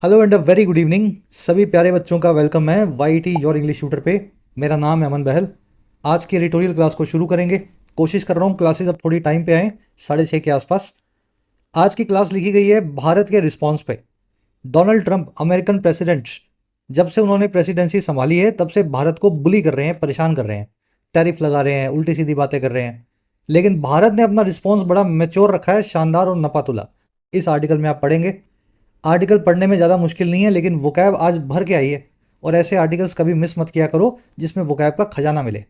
Hello and a very good evening. सभी प्यारे बच्चों का वेलकम है Y T your English tutor पे। मेरा नाम है अमन बहल। आज की एडिटोरियल क्लास को शुरू करेंगे। कोशिश कर रहा हूँ क्लासेस अब थोड़ी टाइम पे आएँ, 6:30 के आसपास। आज की क्लास लिखी गई है भारत के रिस्पॉन्स पे। डोनाल्ड ट्रंप अमेरिकन प्रेसिडेंट, जब से उन्होंने प्रेसिडेंसी संभाली है तब से भारत को बुली कर रहे हैं, परेशान कर रहे हैं, टैरिफ लगा रहे हैं, उल्टी सीधी बातें कर रहे हैं। लेकिन भारत ने अपना रिस्पॉन्स बड़ा मैच्योर रखा है, शानदार और नपातुला। इस आर्टिकल में आप पढ़ेंगे। आर्टिकल पढ़ने में ज़्यादा मुश्किल नहीं है, लेकिन वोकैब आज भर के आई है। और ऐसे आर्टिकल्स कभी मिस मत किया करो जिसमें वोकैब का खजाना मिले।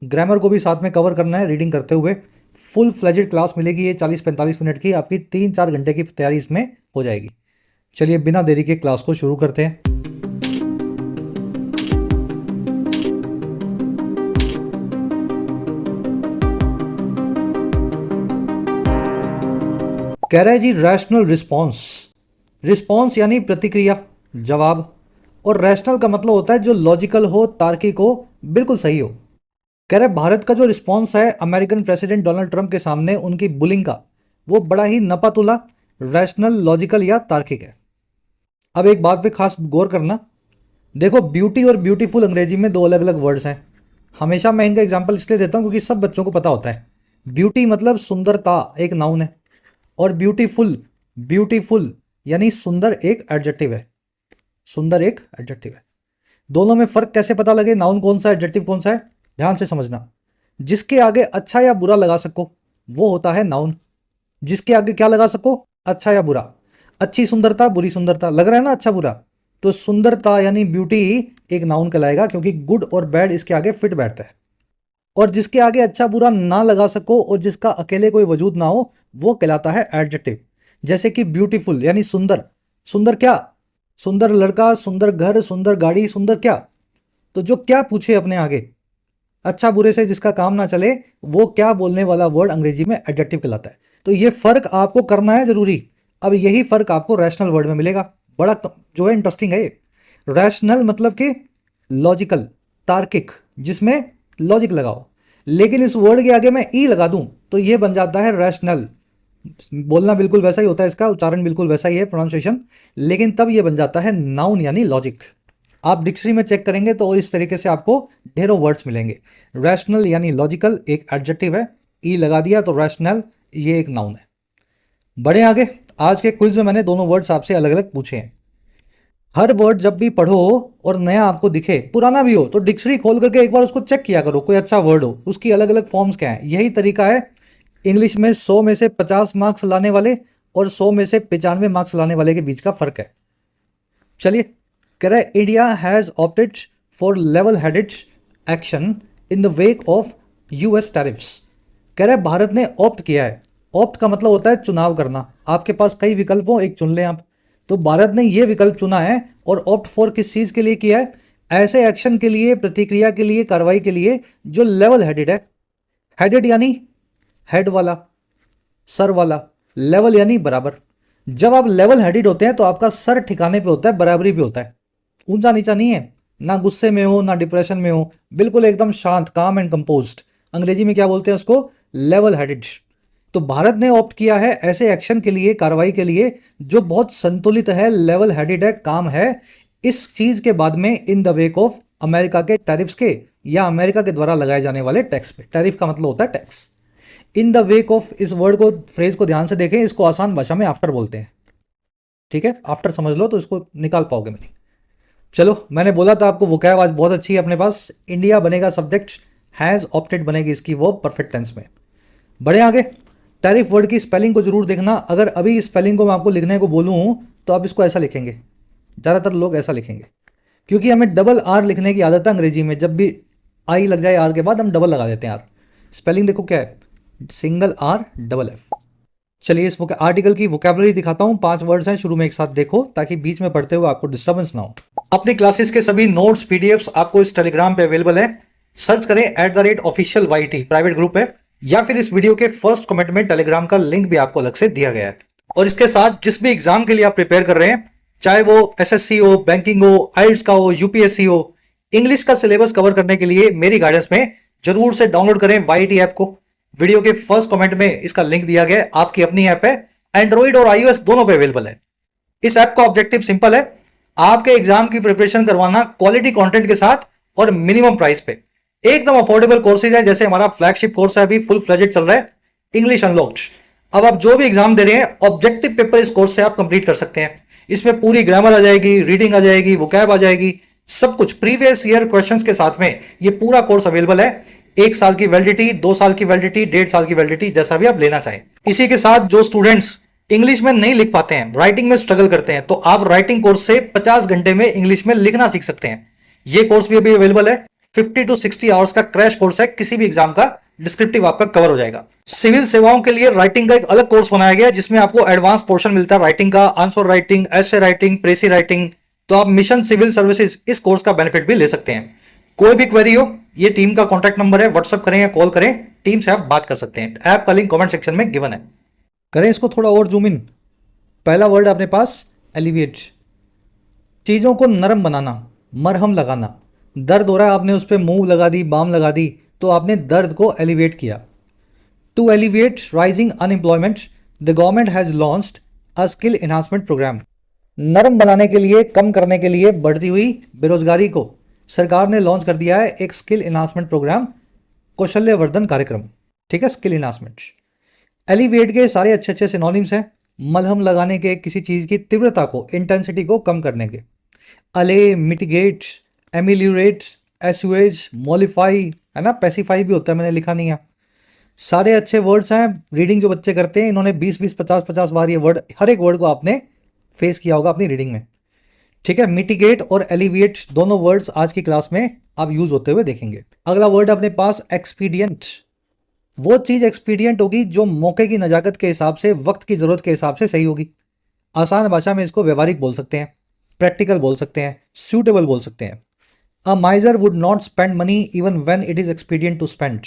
ग्रामर को भी साथ में कवर करना है रीडिंग करते हुए। फुल फ्लेजेड क्लास मिलेगी ये 40-45 मिनट की, आपकी 3-4 घंटे की तैयारी इसमें हो जाएगी। चलिए बिना देरी के क्लास को शुरू करते हैं। कह रहा है जी रैशनल रिस्पॉन्स। रिस्पॉन्स यानी प्रतिक्रिया, जवाब। और रैशनल का मतलब होता है जो लॉजिकल हो, तार्किक हो, बिल्कुल सही हो। कह रहे भारत का जो रिस्पॉन्स है अमेरिकन प्रेसिडेंट डोनाल्ड ट्रंप के सामने उनकी बुलिंग का, वो बड़ा ही नपातुला, रैशनल, लॉजिकल या तार्किक है। अब एक बात पे खास गौर करना। देखो, ब्यूटी और ब्यूटीफुल अंग्रेजी में दो अलग अलग वर्ड्स हैं। हमेशा मैं इनका एग्जाम्पल इसलिए देता हूँ क्योंकि सब बच्चों को पता होता है। ब्यूटी मतलब सुंदरता, एक नाउन है। और ब्यूटीफुल, ब्यूटीफुल यानी सुंदर एक एडजेक्टिव है। सुंदर एक एडजेक्टिव है। दोनों में फर्क कैसे पता लगे, नाउन कौन सा, एडजेक्टिव कौन सा है, ध्यान से समझना। जिसके आगे अच्छा या बुरा लगा सको वो होता है नाउन। जिसके आगे क्या लगा सको, अच्छा या बुरा। अच्छी सुंदरता, बुरी सुंदरता, लग रहा है ना अच्छा बुरा, तो सुंदरता यानी ब्यूटी एक नाउन कहलाएगा, क्योंकि गुड और बैड इसके आगे फिट बैठता है। और जिसके आगे अच्छा बुरा ना लगा सको और जिसका अकेले कोई वजूद ना हो वो कहलाता है एडजेक्टिव। जैसे कि ब्यूटीफुल यानी सुंदर। सुंदर क्या, सुंदर लड़का, सुंदर घर, सुंदर गाड़ी, सुंदर क्या। तो जो क्या पूछे अपने आगे, अच्छा बुरे से जिसका काम ना चले, वो क्या बोलने वाला वर्ड अंग्रेजी में एडजेक्टिव कहलाता है। तो ये फर्क आपको करना है जरूरी। अब यही फर्क आपको रैशनल वर्ड में मिलेगा। बड़ा जो है इंटरेस्टिंग है ये। रैशनल मतलब कि लॉजिकल, तार्किक, जिसमें लॉजिक लगाओ। लेकिन इस वर्ड के आगे मैं ई लगा दूं तो ये बन जाता है रैशनल। बोलना बिल्कुल वैसा ही होता है, इसका उच्चारण बिल्कुल वैसा ही है, प्रोनाउंसिएशन। लेकिन तब ये बन जाता है नाउन यानी लॉजिक। आप डिक्शनरी में चेक करेंगे तो और इस तरीके से आपको ढेरों वर्ड्स मिलेंगे। रैशनल यानी लॉजिकल एक एडजेक्टिव है, ई लगा दिया तो रैशनल ये एक नाउन है। बढ़े आगे। आज के क्विज में मैंने दोनों वर्ड्स आपसे अलग अलग पूछे हैं। हर वर्ड जब भी पढ़ो और नया आपको दिखे, पुराना भी हो, तो डिक्शनरी खोल करके एक बार उसको चेक किया करो। कोई अच्छा वर्ड हो, उसकी अलग अलग फॉर्म्स क्या है। यही तरीका है इंग्लिश में 100 में से 50 मार्क्स लाने वाले और 100 में से 95 मार्क्स लाने वाले के बीच का फर्क है। चलिए, कह रहा है India has opted for level headed action in the wake of US tariffs. कह रहा है भारत ने ऑप्ट किया है। ऑप्ट का मतलब होता है चुनाव करना। आपके पास कई विकल्प हो, एक चुन लें आप। तो भारत ने यह विकल्प चुना है। और ऑप्ट फॉर किस चीज के लिए किया है, ऐसे एक्शन के लिए, प्रतिक्रिया के लिए, कार्रवाई के लिए जो लेवल हेडेड है। हेडेड यानी हेड वाला, सर वाला। लेवल यानी बराबर। जब आप लेवल हेडेड होते हैं तो आपका सर ठिकाने पे होता है, बराबरी पे होता है, ऊंचा नीचा नहीं है। ना गुस्से में हो ना डिप्रेशन में हो, बिल्कुल एकदम शांत, काम एंड कंपोज्ड। अंग्रेजी में क्या बोलते हैं उसको, लेवल हेडेड। तो भारत ने ऑप्ट किया है ऐसे एक्शन के लिए, कार्रवाई के लिए जो बहुत संतुलित है, लेवल हेडेड है, काम है। इस चीज के बाद में in the wake of America के टैरिफ्स के, या अमेरिका के द्वारा लगाए जाने वाले टैक्स पे। टैरिफ का मतलब होता है tax. In the wake of, इस वर्ड को, फ्रेज को ध्यान से देखें। इसको आसान भाषा में आफ्टर बोलते हैं। ठीक है, आफ्टर समझ लो तो इसको निकाल पाओगे मेरी। चलो, मैंने बोला था आपको वोकैब आज बहुत अच्छी है अपने पास। इंडिया बनेगा सब्जेक्ट, हैज ऑप्टेड बनेगी इसकी वो परफेक्ट टेंस में। बढ़े आगे। टैरिफ वर्ड की स्पेलिंग को जरूर देखना। अगर अभी स्पेलिंग को मैं आपको लिखने को बोलूँ तो आप इसको ऐसा लिखेंगे। ज़्यादातर लोग ऐसा लिखेंगे क्योंकि हमें डबल आर लिखने की आदत है अंग्रेजी में। जब भी आई लग जाए आर के बाद हम डबल लगा देते हैं आर। स्पेलिंग देखो क्या है, सिंगल आर डबल एफ। चलिए इस आर्टिकल की वोकैबुलरी दिखाता हूँ। 5 वर्ड्स हैं, शुरू में एक साथ देखो ताकि बीच में पढ़ते हुए आपको डिस्टर्बेंस ना हो। अपनी क्लासेस के सभी नोट्स, पीडीएफ्स आपको इस टेलीग्राम पे अवेलेबल है। सर्च करें @officialYT, प्राइवेट ग्रुप है। या फिर इस वीडियो के फर्स्ट कमेंट में टेलीग्राम का लिंक भी आपको अलग से दिया गया है। और इसके साथ जिस भी एग्जाम के लिए आप प्रिपेयर कर रहे हैं, चाहे वो एसएससी हो, बैंकिंग हो, आइल्स का हो, यूपीएससी हो, इंग्लिश का सिलेबस कवर करने के लिए मेरी गाइडेंस में जरूर से डाउनलोड करें YT ऐप को। वीडियो के फर्स्ट कमेंट में इसका लिंक दिया गया है। आपकी अपनी ऐप है, एंड्रॉइड और iOS दोनों पे अवेलेबल है। इस ऐप का ऑब्जेक्टिव सिंपल है, आपके एग्जाम की प्रिपरेशन करवाना क्वालिटी कंटेंट के साथ और मिनिमम प्राइस पे। एकदम अफोर्डेबल कोर्सेज है, जैसे हमारा फ्लैगशिप कोर्स है अभी फुल फ्लेजेड चल रहा है, इंग्लिश अनलॉक्ड। अब आप जो भी एग्जाम दे रहे हैं ऑब्जेक्टिव पेपर इस कोर्स से आप कंप्लीट कर सकते हैं। इसमें पूरी ग्रामर आ जाएगी, रीडिंग आ जाएगी, वोकैब आ जाएगी, सब कुछ प्रीवियस ईयर क्वेश्चंस के साथ में ये पूरा कोर्स अवेलेबल है। 1 साल की वैलिडिटी, 2 साल की वैलिडिटी, 1.5 साल की वैलिडिटी, जैसा भी आप लेना चाहें। इसी के साथ जो स्टूडेंट्स इंग्लिश में नहीं लिख पाते हैं, राइटिंग में स्ट्रगल करते हैं, तो आप राइटिंग कोर्स से 50 घंटे में इंग्लिश में लिखना सीख सकते हैं। ये कोर्स भी अभी अवेलेबल है। 50 to 60 आवर्स का क्रैश कोर्स है, किसी भी एग्जाम का डिस्क्रिप्टिव आपका कवर हो जाएगा। सिविल सेवाओं के लिए राइटिंग का एक अलग कोर्स बनाया गया है, जिसमें आपको एडवांस पोर्शन मिलता है राइटिंग का, answer writing, essay writing, प्रेसी writing. तो आप मिशन सिविल सर्विसेज इस कोर्स का बेनिफिट भी ले सकते हैं। कोई भी क्वेरी हो, ये टीम का कॉन्टैक्ट नंबर है, व्हाट्सअप करें या कॉल करें, टीम से आप बात कर सकते हैं। ऐप का लिंक कमेंट सेक्शन में गिवन है। करें इसको थोड़ा और जूम इन। पहला वर्ड अपने पास एलिविएट, चीज़ों को नरम बनाना, मरहम लगाना। दर्द हो रहा है, आपने उस पर मूव लगा दी, बाम लगा दी, तो आपने दर्द को एलिवेट किया। To elevate rising unemployment the government has launched a skill enhancement programme. नरम बनाने के लिए, कम करने के लिए बढ़ती हुई बेरोजगारी को सरकार ने लॉन्च कर दिया है एक स्किल एनहांसमेंट प्रोग्राम, कौशल्यवर्धन कार्यक्रम। ठीक है, स्किल एनहांसमेंट। एलिवेट के सारे अच्छे अच्छे सिनोनिम्स हैं। मलहम लगाने के, किसी चीज़ की तीव्रता को, इंटेंसिटी को कम करने के। अले, मिटिगेट, एमिलियोरेट, एसुएज, मॉलिफाई, है ना, पैसिफाई भी होता है, मैंने लिखा नहीं है। सारे अच्छे वर्ड्स हैं। रीडिंग जो बच्चे करते हैं, इन्होंने 20-20, 50-50 बार ये वर्ड, हर एक वर्ड को आपने फेस किया होगा अपनी रीडिंग में। ठीक है, मिटिगेट और एलिविएट दोनों वर्ड्स आज की क्लास में आप यूज होते हुए देखेंगे। अगला वर्ड अपने पास एक्सपीडियंट। वो चीज़ एक्सपीडियंट होगी जो मौके की नज़ाकत के हिसाब से, वक्त की ज़रूरत के हिसाब से सही होगी। आसान भाषा में इसको व्यवहारिक बोल सकते हैं, प्रैक्टिकल बोल सकते हैं, सूटेबल बोल सकते हैं। A miser would not spend money even when it is expedient to spend.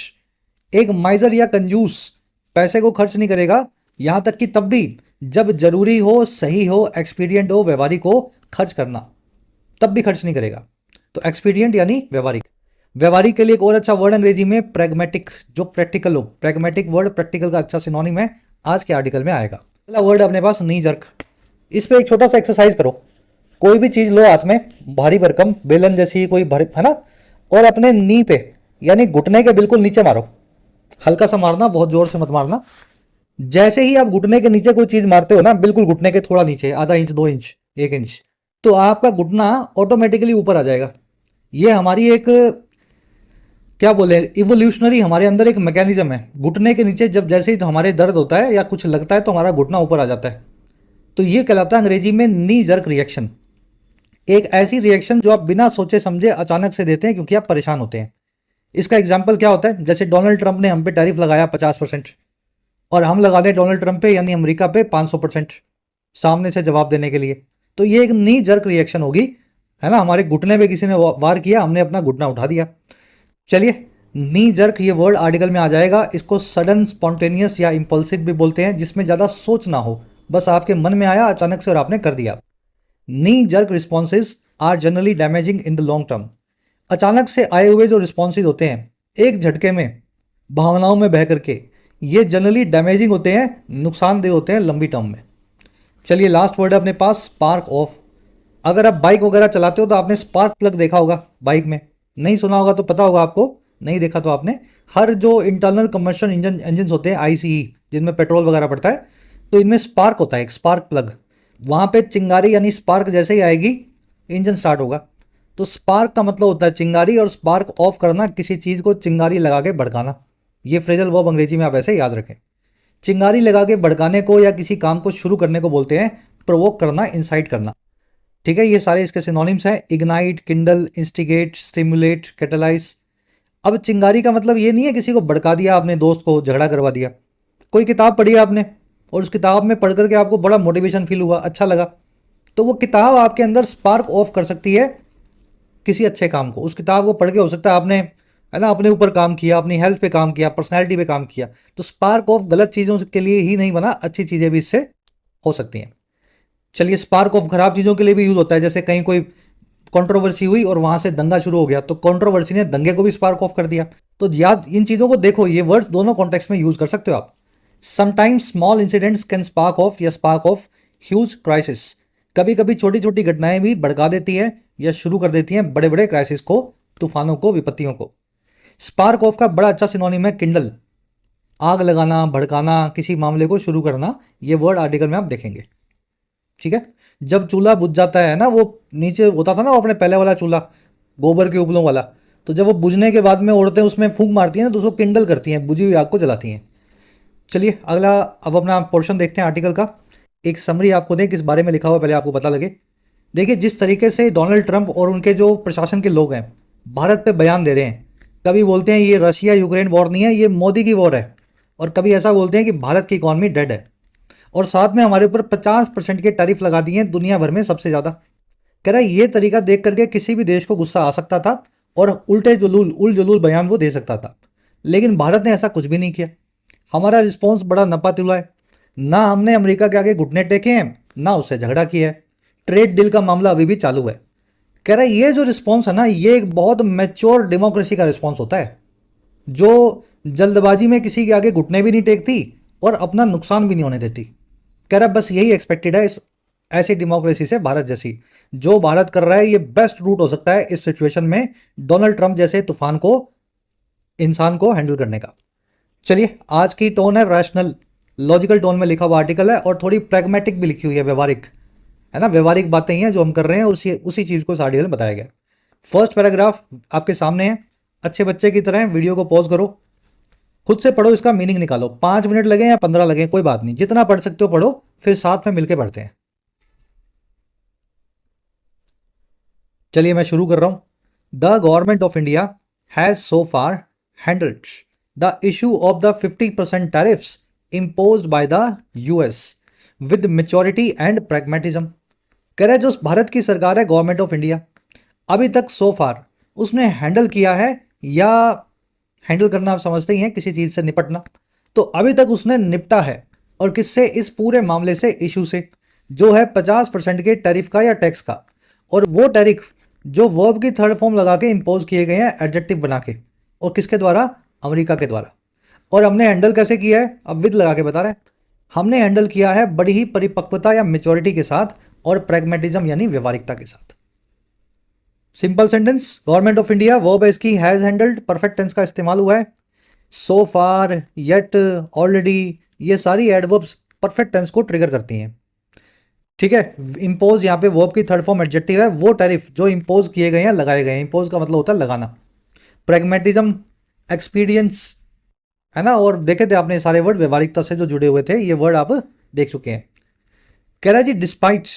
एक माइजर या कंजूस पैसे को खर्च नहीं करेगा, यहां तक कि तब भी जब जरूरी हो, सही हो, एक्सपीडियंट हो, व्यवहारिक हो खर्च करना, तब भी खर्च नहीं करेगा। तो एक्सपीडियंट यानी व्यवहारिक। व्यवहारिक के लिए एक और अच्छा वर्ड अंग्रेजी में प्रैग्मेटिक, जो प्रैक्टिकल हो। प्रैग्मेटिक वर्ड प्रैक्टिकल का अच्छा सिनोनिम है, आज के आर्टिकल में आएगा। पहला वर्ड अपने पास नी जर्क। इस पे एक छोटा सा एक्सरसाइज करो। कोई भी चीज़ लो हाथ में, भारी भरकम बेलन जैसी कोई भरी, है ना, और अपने नी पे यानी घुटने के बिल्कुल नीचे मारो। हल्का सा मारना, बहुत जोर से मत मारना। जैसे ही आप घुटने के नीचे कोई चीज़ मारते हो ना, बिल्कुल घुटने के थोड़ा नीचे, आधा इंच, 2 इंच, 1 इंच, तो आपका घुटना ऑटोमेटिकली ऊपर आ जाएगा। ये हमारी एक, क्या बोले, इवोल्यूशनरी हमारे अंदर एक मैकेनिज्म है। घुटने के नीचे जब जैसे ही तो हमारे दर्द होता है या कुछ लगता है तो हमारा घुटना ऊपर आ जाता है। तो ये कहलाता है अंग्रेजी में नी जर्क रिएक्शन। एक ऐसी रिएक्शन जो आप बिना सोचे समझे अचानक से देते हैं क्योंकि आप परेशान होते हैं। इसका एग्जाम्पल क्या होता है, जैसे डोनाल्ड ट्रंप ने हम पे टैरिफ लगाया 50% और हम लगा दें डोनाल्ड ट्रंप पे यानी अमेरिका पे 500% सामने से जवाब देने के लिए। तो ये एक नी जर्क रिएक्शन होगी, है ना। हमारे घुटने पे किसी ने वार किया, हमने अपना घुटना उठा दिया। चलिए, नी जर्क ये वर्ड आर्टिकल में आ जाएगा। इसको सडन, स्पॉन्टेनियस या इम्पल्सिव भी बोलते हैं, जिसमें ज़्यादा सोच ना हो, बस आपके मन में आया अचानक से और आपने कर दिया। Knee jerk responses are generally damaging in the long term. अचानक से आए हुए जो रिस्पॉन्सेज होते हैं, एक झटके में, भावनाओं में बह करके, ये जनरली डैमेजिंग होते हैं, नुकसानदेह होते हैं लंबी टर्म में। चलिए, लास्ट वर्ड है अपने पास स्पार्क ऑफ। अगर आप बाइक वगैरह चलाते हो तो आपने स्पार्क प्लग देखा होगा बाइक में, नहीं सुना होगा तो पता होगा आपको, नहीं देखा तो आपने। हर जो इंटरनल कंबशन इंजन होते हैं, ICE, जिनमें पेट्रोल वगैरह पड़ता है, तो इनमें स्पार्क होता है, एक स्पार्क प्लग। वहाँ पे चिंगारी यानी स्पार्क जैसे ही आएगी, इंजन स्टार्ट होगा। तो स्पार्क का मतलब होता है चिंगारी, और स्पार्क ऑफ करना किसी चीज़ को चिंगारी लगा के भड़काना। ये फ्रेजल वर्ब अंग्रेजी में आप ऐसे याद रखें। चिंगारी लगा के भड़काने को या किसी काम को शुरू करने को बोलते हैं प्रोवोक करना, इंसाइट करना। ठीक है, ये सारे इसके सिनोनिम्स हैं, ignite, Kindle, instigate, stimulate, catalyse. अब चिंगारी का मतलब ये नहीं है किसी को भड़का दिया, आपने दोस्त को झगड़ा करवा दिया। कोई किताब पढ़ी आपने और उस किताब में पढ़ करके आपको बड़ा मोटिवेशन फील हुआ, अच्छा लगा, तो वो किताब आपके अंदर स्पार्क ऑफ कर सकती है किसी अच्छे काम को। उस किताब को पढ़ के हो सकता है आपने, है ना, अपने ऊपर काम किया, अपनी हेल्थ पे काम किया, पर्सनैलिटी पे काम किया। तो स्पार्क ऑफ गलत चीज़ों के लिए ही नहीं बना, अच्छी चीज़ें भी इससे हो सकती हैं। चलिए, स्पार्क ऑफ खराब चीज़ों के लिए भी यूज़ होता है, जैसे कहीं कोई कंट्रोवर्सी हुई और वहाँ से दंगा शुरू हो गया, तो कंट्रोवर्सी ने दंगे को भी स्पार्क ऑफ कर दिया। तो याद, इन चीज़ों को देखो, ये वर्ड्स दोनों कॉन्टेक्स्ट में यूज़ कर सकते हो आप। Sometimes small incidents can spark of या स्पार्क ऑफ ह्यूज क्राइसिस। कभी कभी छोटी छोटी घटनाएं भी भड़का देती हैं या शुरू कर देती हैं बड़े बड़े क्राइसिस को, तूफानों को, विपत्तियों को। स्पार्क ऑफ का बड़ा अच्छा सिनोनिम है किंडल, आग लगाना, भड़काना, किसी मामले को शुरू करना। ये वर्ड आर्टिकल में आप देखेंगे। ठीक है, जब चूल्हा बुझ जाता है ना, वो नीचे होता था ना वो अपने पहले वाला चूल्हा, गोबर के उपलों वाला, तो जब वो बुझने के बाद में औरतें उसमें फूंक मारती हैं तो उसको किंडल करती हैं, बुझी हुई आग को जलाती हैं। चलिए अगला अब अपना पोर्शन देखते हैं आर्टिकल का। एक समरी आपको दें किस बारे में लिखा हुआ, पहले आपको पता लगे। देखिए, जिस तरीके से डोनाल्ड ट्रंप और उनके जो प्रशासन के लोग हैं भारत पे बयान दे रहे हैं, कभी बोलते हैं ये रशिया यूक्रेन वॉर नहीं है, ये मोदी की वॉर है, और कभी ऐसा बोलते हैं कि भारत की इकॉनमी डेड है, और साथ में हमारे ऊपर 50% के टैरिफ लगा दिए हैं दुनिया भर में सबसे ज़्यादा। कह रहा है ये तरीका देख करके किसी भी देश को गुस्सा आ सकता था और उल जलूल बयान वो दे सकता था, लेकिन भारत ने ऐसा कुछ भी नहीं किया। हमारा रिस्पॉन्स बड़ा नपा-तुला है। ना हमने अमेरिका के आगे घुटने टेके हैं, ना उससे झगड़ा किया है। ट्रेड डील का मामला अभी भी चालू है। कह रहा है ये जो रिस्पॉन्स है ना, ये एक बहुत मैच्योर डेमोक्रेसी का रिस्पॉन्स होता है, जो जल्दबाजी में किसी के आगे घुटने भी नहीं टेकती और अपना नुकसान भी नहीं होने देती। कह रहा बस यही एक्सपेक्टेड है इस ऐसी डेमोक्रेसी से, भारत जैसी। जो भारत कर रहा है ये बेस्ट रूट हो सकता है इस सिचुएशन में डोनाल्ड ट्रंप जैसे तूफान को, इंसान को हैंडल करने का। चलिए, आज की टोन है रैशनल, लॉजिकल टोन में लिखा हुआ आर्टिकल है, और थोड़ी प्रैग्मेटिक भी लिखी हुई है, व्यवहारिक है ना, व्यवहारिक बातें ही हैं जो हम कर रहे हैं, उसी चीज़ को इस आर्टिकल में बताया गया। फर्स्ट पैराग्राफ आपके सामने है, अच्छे बच्चे की तरह वीडियो को पॉज करो, खुद से पढ़ो, इसका मीनिंग निकालो। 5 मिनट लगे या 15 लगे कोई बात नहीं, जितना पढ़ सकते हो पढ़ो, फिर साथ में मिलकर पढ़ते हैं। चलिए मैं शुरू कर रहा हूं। The government of India has so far handled the issue of the 50% tariffs imposed by the US with maturity and pragmatism। कह रहे जो भारत की सरकार है, गवर्नमेंट ऑफ इंडिया, अभी तक सो फार उसने हैंडल किया है, या हैंडल करना आप समझते ही हैं किसी चीज़ से निपटना, तो अभी तक उसने निपटा है। और किससे? इस पूरे मामले से, इशू से, जो है 50% के टैरिफ का या टैक्स का। और वो टैरिफ जो वर्ब की थर्ड फॉर्म लगा के इंपोज किए गए हैं, एडजेक्टिव बना के, और किसके द्वारा? अमेरिका के द्वारा। और हमने हैंडल कैसे किया है? अब विद लगा के बता रहे हैं। हमने हैंडल किया है बड़ी ही परिपक्वता या मेच्योरिटी के साथ, और प्रैग्मेटिज्म यानी व्यवहारिकता के साथ। Simple sentence, government of India, verb है इसकी हैज हैंडल्ड, परफेक्ट टेंस का इस्तेमाल हुआ है। सो फार, येट, ऑलरेडी, ये सारी एडवर्ब्स परफेक्ट टेंस को ट्रिगर करती हैं। ठीक है, इंपोज यहाँ पे वर्ब की थर्ड फॉर्म एडजेक्टिव है, वो टैरिफ जो इंपोज किए गए हैं, लगाए गए हैं। इंपोज का मतलब होता है लगाना। प्रैग्मेटिज्म, एक्सपीरियंस, है ना, और देखे थे आपने सारे वर्ड व्यवहारिकता से जो जुड़े हुए थे, ये वर्ड आप देख चुके हैं। कह रहा है जी, despite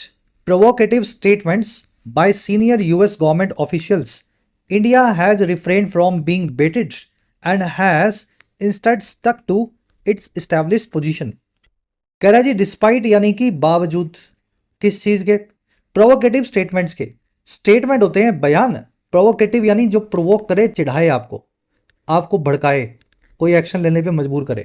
provocative statements by senior US government officials, India has refrained from being baited and has instead stuck to its established position. कह रहा है जी, डिस्पाइट यानी कि बावजूद, किस चीज के? प्रोवोकेटिव स्टेटमेंट्स के। स्टेटमेंट होते हैं बयान, प्रोवोकेटिव यानी जो प्रोवोक करे, चिढ़ाए, आपको भड़काए, कोई एक्शन लेने पे मजबूर करे।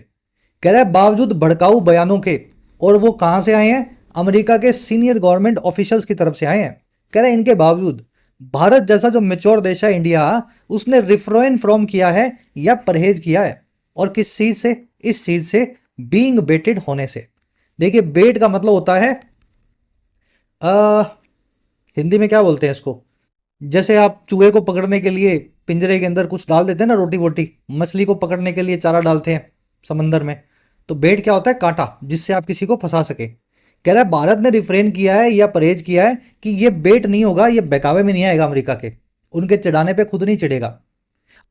कह रहा है बावजूद भड़काऊ बयानों के, और वो कहां से आए हैं? अमेरिका के सीनियर गवर्नमेंट ऑफिशियल्स की तरफ से आए हैं। कह रहा है इनके बावजूद भारत जैसा जो मेच्योर देश है इंडिया, उसने रिफ्रेन फ्रॉम किया है या परहेज किया है। और किस चीज से? इस चीज से, बीइंग बेटेड होने से। देखिए, बेट का मतलब होता है हिंदी में क्या बोलते हैं इसको? जैसे आप चूहे को पकड़ने के लिए पिंजरे के अंदर कुछ डाल देते हैं ना, रोटी वोटी, मछली को पकड़ने के लिए चारा डालते हैं समंदर में, तो बेट क्या होता है? कांटा, जिससे आप किसी को फंसा सके। कह रहा है भारत ने रिफ्रेन किया है या परहेज किया है कि ये बेट नहीं होगा, ये बहकावे में नहीं आएगा अमेरिका के, उनके चिढ़ाने पे खुद नहीं चिढ़ेगा।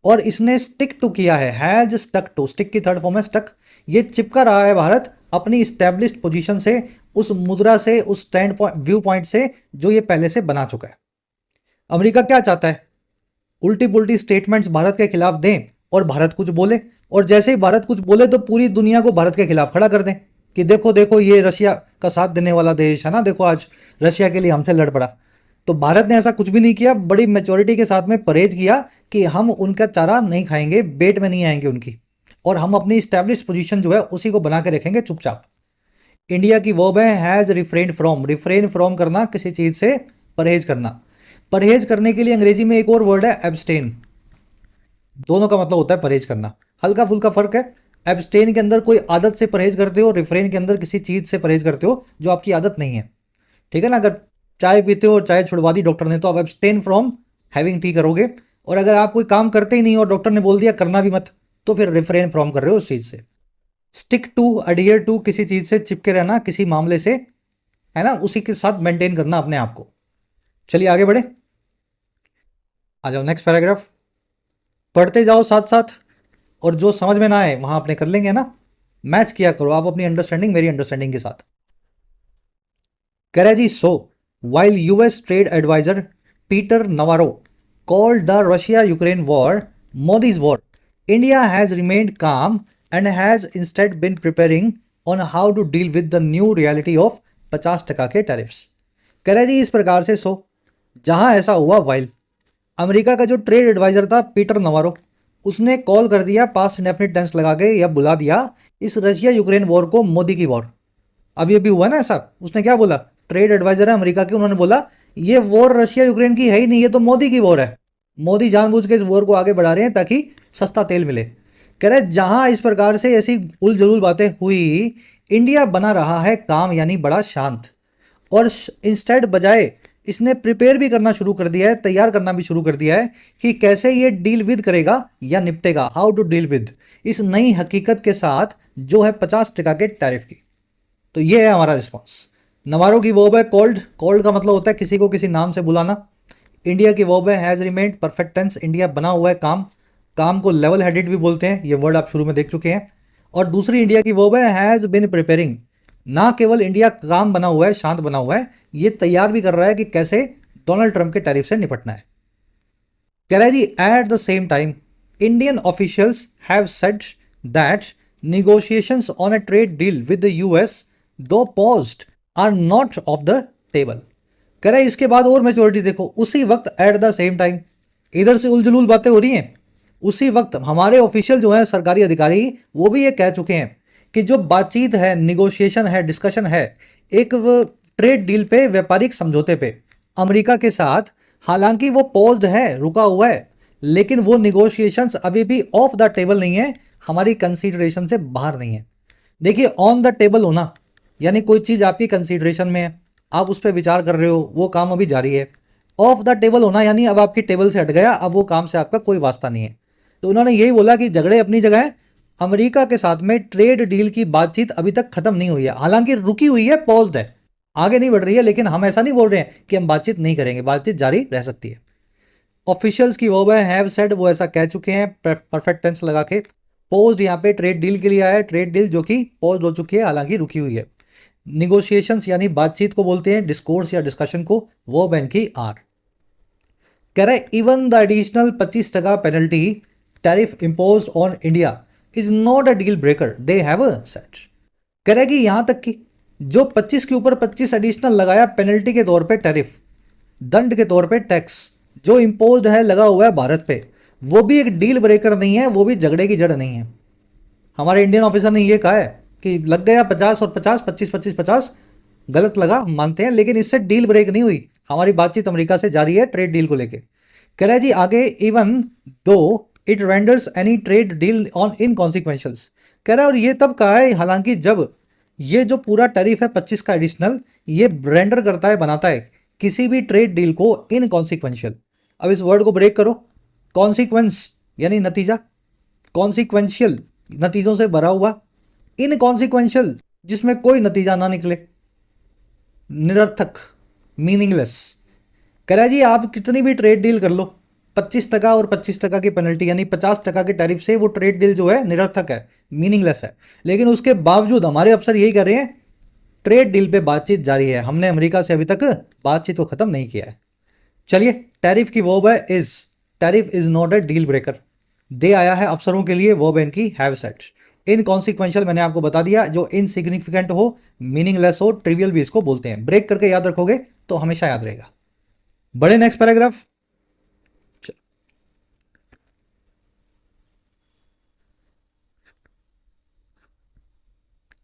और इसने स्टिक टू किया है, हैज स्टक टू, स्टिक की थर्ड फॉर्म है स्टक। ये चिपका रहा है भारत अपनी स्टैब्लिश्ड पोजीशन से, उस मुद्रा से, उस स्टैंड व्यू पॉइंट से जो ये पहले से बना चुका है। अमेरिका क्या चाहता है? उल्टी पुल्टी स्टेटमेंट्स भारत के खिलाफ दें और भारत कुछ बोले, और जैसे ही भारत कुछ बोले तो पूरी दुनिया को भारत के खिलाफ खड़ा कर दें कि देखो देखो ये रशिया का साथ देने वाला देश है ना, देखो आज रशिया के लिए हमसे लड़ पड़ा। तो भारत ने ऐसा कुछ भी नहीं किया, बड़ी मेच्योरिटी के साथ में परहेज किया कि हम उनका चारा नहीं खाएंगे, बेट में नहीं आएंगे उनकी, और हम अपनी स्टैब्लिश पोजीशन जो है उसी को बना के रखेंगे चुपचाप। इंडिया की वर्ब है has refrained from. Refrain from करना, किसी चीज से परहेज करना। परहेज करने के लिए अंग्रेजी में एक और वर्ड है एब्सटेन। दोनों का मतलब होता है परहेज करना, हल्का फुल्का फर्क है। एब्सटेन के अंदर कोई आदत से परहेज करते हो, रिफ्रेन के अंदर किसी चीज से परहेज करते हो जो आपकी आदत नहीं है। ठीक है ना, अगर चाय पीते हो और चाय छुड़वा दी डॉक्टर ने तो आप एब्सटेन फ्रॉम हैविंग टी करोगे, और अगर आप कोई काम करते ही नहीं और डॉक्टर ने बोल दिया करना भी मत, तो फिर रिफ्रेन फ्रॉम कर रहे हो उस चीज से। स्टिक टू, अडियर टू, किसी चीज से चिपके रहना, किसी मामले से, है ना, उसी के साथ मेंटेन करना अपने आप को। चलिए आगे बढ़े, आ जाओ नेक्स्ट पैराग्राफ। पढ़ते जाओ साथ साथ, और जो समझ में ना आए वहां अपने कर लेंगे ना, मैच किया करो आप अपनी अंडरस्टैंडिंग मेरी अंडरस्टैंडिंग के साथ। कह रहे जी, so while US trade adviser Peter Navarro called the Russia-Ukraine war Modi's war, India has remained calm and has instead been preparing on how to deal with the new reality of 50% के tariffs. कह रहे जी इस प्रकार से, सो जहां ऐसा हुआ while America का जो ट्रेड एडवाइजर था पीटर नवारो, उसने कॉल कर दिया पास्ट इंडेफिनिट टेंस लगा के, या बुला दिया इस रशिया यूक्रेन वॉर को मोदी की वॉर। अब ये भी हुआ ना ऐसा, उसने क्या बोला, ट्रेड एडवाइजर है अमेरिका के, उन्होंने बोला ये वॉर रशिया यूक्रेन की है ही नहीं, ये तो मोदी की वॉर है, मोदी जानबूझ के इस वॉर को आगे बढ़ा रहे हैं ताकि सस्ता तेल मिले। कह रहे जहां इस प्रकार से ऐसी उलझुल बातें हुई, इंडिया बना रहा है काम, यानी बड़ा शांत, और इंस्टेड बजाय इसने प्रिपेयर भी करना शुरू कर दिया है, तैयार करना भी शुरू कर दिया है कि कैसे ये डील विद करेगा या निपटेगा, हाउ टू डील विद इस नई हकीकत के साथ जो है 50% के टैरिफ की। तो ये है हमारा रिस्पॉन्स। नवारो की वर्ब है कॉल्ड, कॉल्ड का मतलब होता है किसी को किसी नाम से बुलाना। इंडिया की वर्ब है has remained, perfect tense, India बना हुआ है काम, काम को लेवल हेडेड भी बोलते हैं, ये वर्ड आप शुरू में देख चुके हैं। और दूसरी इंडिया की वर्ब है हैज बिन प्रिपेयरिंग, ना केवल इंडिया काम बना हुआ है, शांत बना हुआ है, ये तैयार भी कर रहा है कि कैसे डोनाल्ड ट्रंप के टैरिफ से निपटना है। कह रहा है जी at the same time Indian officials have said that negotiations on a trade deal with the US though paused are not off the table। कह रहा है इसके बाद और मेच्योरिटी देखो, उसी वक्त एट द सेम टाइम, इधर से उलझुल बातें हो रही हैं, उसी वक्त हमारे ऑफिशियल जो है सरकारी अधिकारी वो भी ये कह चुके हैं कि जो बातचीत है, निगोशिएशन है, डिस्कशन है एक ट्रेड डील पे, व्यापारिक समझौते पे अमेरिका के साथ, हालांकि वो पॉज्ड है, रुका हुआ है, लेकिन वो निगोशिएशंस अभी भी ऑफ द टेबल नहीं है, हमारी कंसीडरेशन से बाहर नहीं है। देखिए ऑन द टेबल होना यानी कोई चीज़ आपकी कंसीडरेशन में है, आप उस पर विचार कर रहे हो, वो काम अभी जारी है। ऑफ द टेबल होना यानी अब आपकी टेबल से हट गया, अब वो काम से आपका कोई वास्ता नहीं है। तो उन्होंने यही बोला कि झगड़े अपनी जगह है, अमेरिका के साथ में ट्रेड डील की बातचीत अभी तक खत्म नहीं हुई है, हालांकि रुकी हुई है, पॉज्ड है, आगे नहीं बढ़ रही है, लेकिन हम ऐसा नहीं बोल रहे हैं कि हम बातचीत नहीं करेंगे, बातचीत जारी रह सकती है। ऑफिशियल्स की वर्ब है हैव सेड, वो ऐसा कह चुके हैं परफेक्ट टेंस लगा के। पोज्ड यहाँ पे ट्रेड डील के लिए आया है, ट्रेड डील जो कि पोज्ड हो चुकी है, हालांकि रुकी हुई है। निगोशिएशंस यानी बातचीत को बोलते हैं, डिस्कोर्स या डिस्कशन को, वर्ब इनकी आर। कह रहे even the additional 25% penalty tariff impose on India is not a deal breaker, they have said. कह रहे कि यहां तक कि जो 25 के ऊपर 25 एडिशनल लगाया पेनल्टी के तौर पे, टैरिफ दंड के तौर पे, टैक्स जो इम्पोज्ड है, लगा हुआ है भारत पे, वो भी एक डील ब्रेकर नहीं है, वो भी झगड़े की जड़ नहीं है। हमारे इंडियन ऑफिसर ने ये कहा है कि लग गया 50 और 50, 25 25 50, गलत लगा मानते हैं, लेकिन इससे डील ब्रेक नहीं हुई, हमारी बातचीत अमेरिका से जारी है ट्रेड डील को लेके। कह रहा है जी आगे even though it renders any trade deal on inconsequentials. कह रहा है और ये तब कहा है हालांकि जब ये जो पूरा टैरिफ है 25 का एडिशनल, ये रेंडर करता है, बनाता है किसी भी ट्रेड डील को इनकॉन्सिक्वेंशियल। अब इस वर्ड को ब्रेक करो, कॉन्सिक्वेंस यानी नतीजा, कॉन्सिक्वेंशियल नतीजों से भरा हुआ, इनकॉन्सिक्वेंशियल जिसमें कोई नतीजा ना निकले, निरर्थक, मीनिंगलेस। कह रहा है जी आप कितनी भी ट्रेड डील कर लो, 25% और 25% की पेनल्टी यानी 50% के टैरिफ से वो ट्रेड डील जो है निरर्थक है, मीनिंगलेस है, लेकिन उसके बावजूद हमारे अफसर यही कर रहे हैं ट्रेड डील पे बातचीत जारी है, हमने अमेरिका से अभी तक बातचीत को खत्म नहीं किया है। चलिए टैरिफ की वर्ब है is, tariff is not a deal breaker, दे आया है अफसरों के लिए, वर्ब इनकी हैव सेट। इनकॉन्सिक्वेंशियल मैंने आपको बता दिया, जो इनसिग्निफिकेंट हो, मीनिंगलेस हो, ट्रिवियल भी इसको बोलते हैं। ब्रेक करके याद रखोगे तो हमेशा याद रहेगा। बड़े नेक्स्ट पैराग्राफ।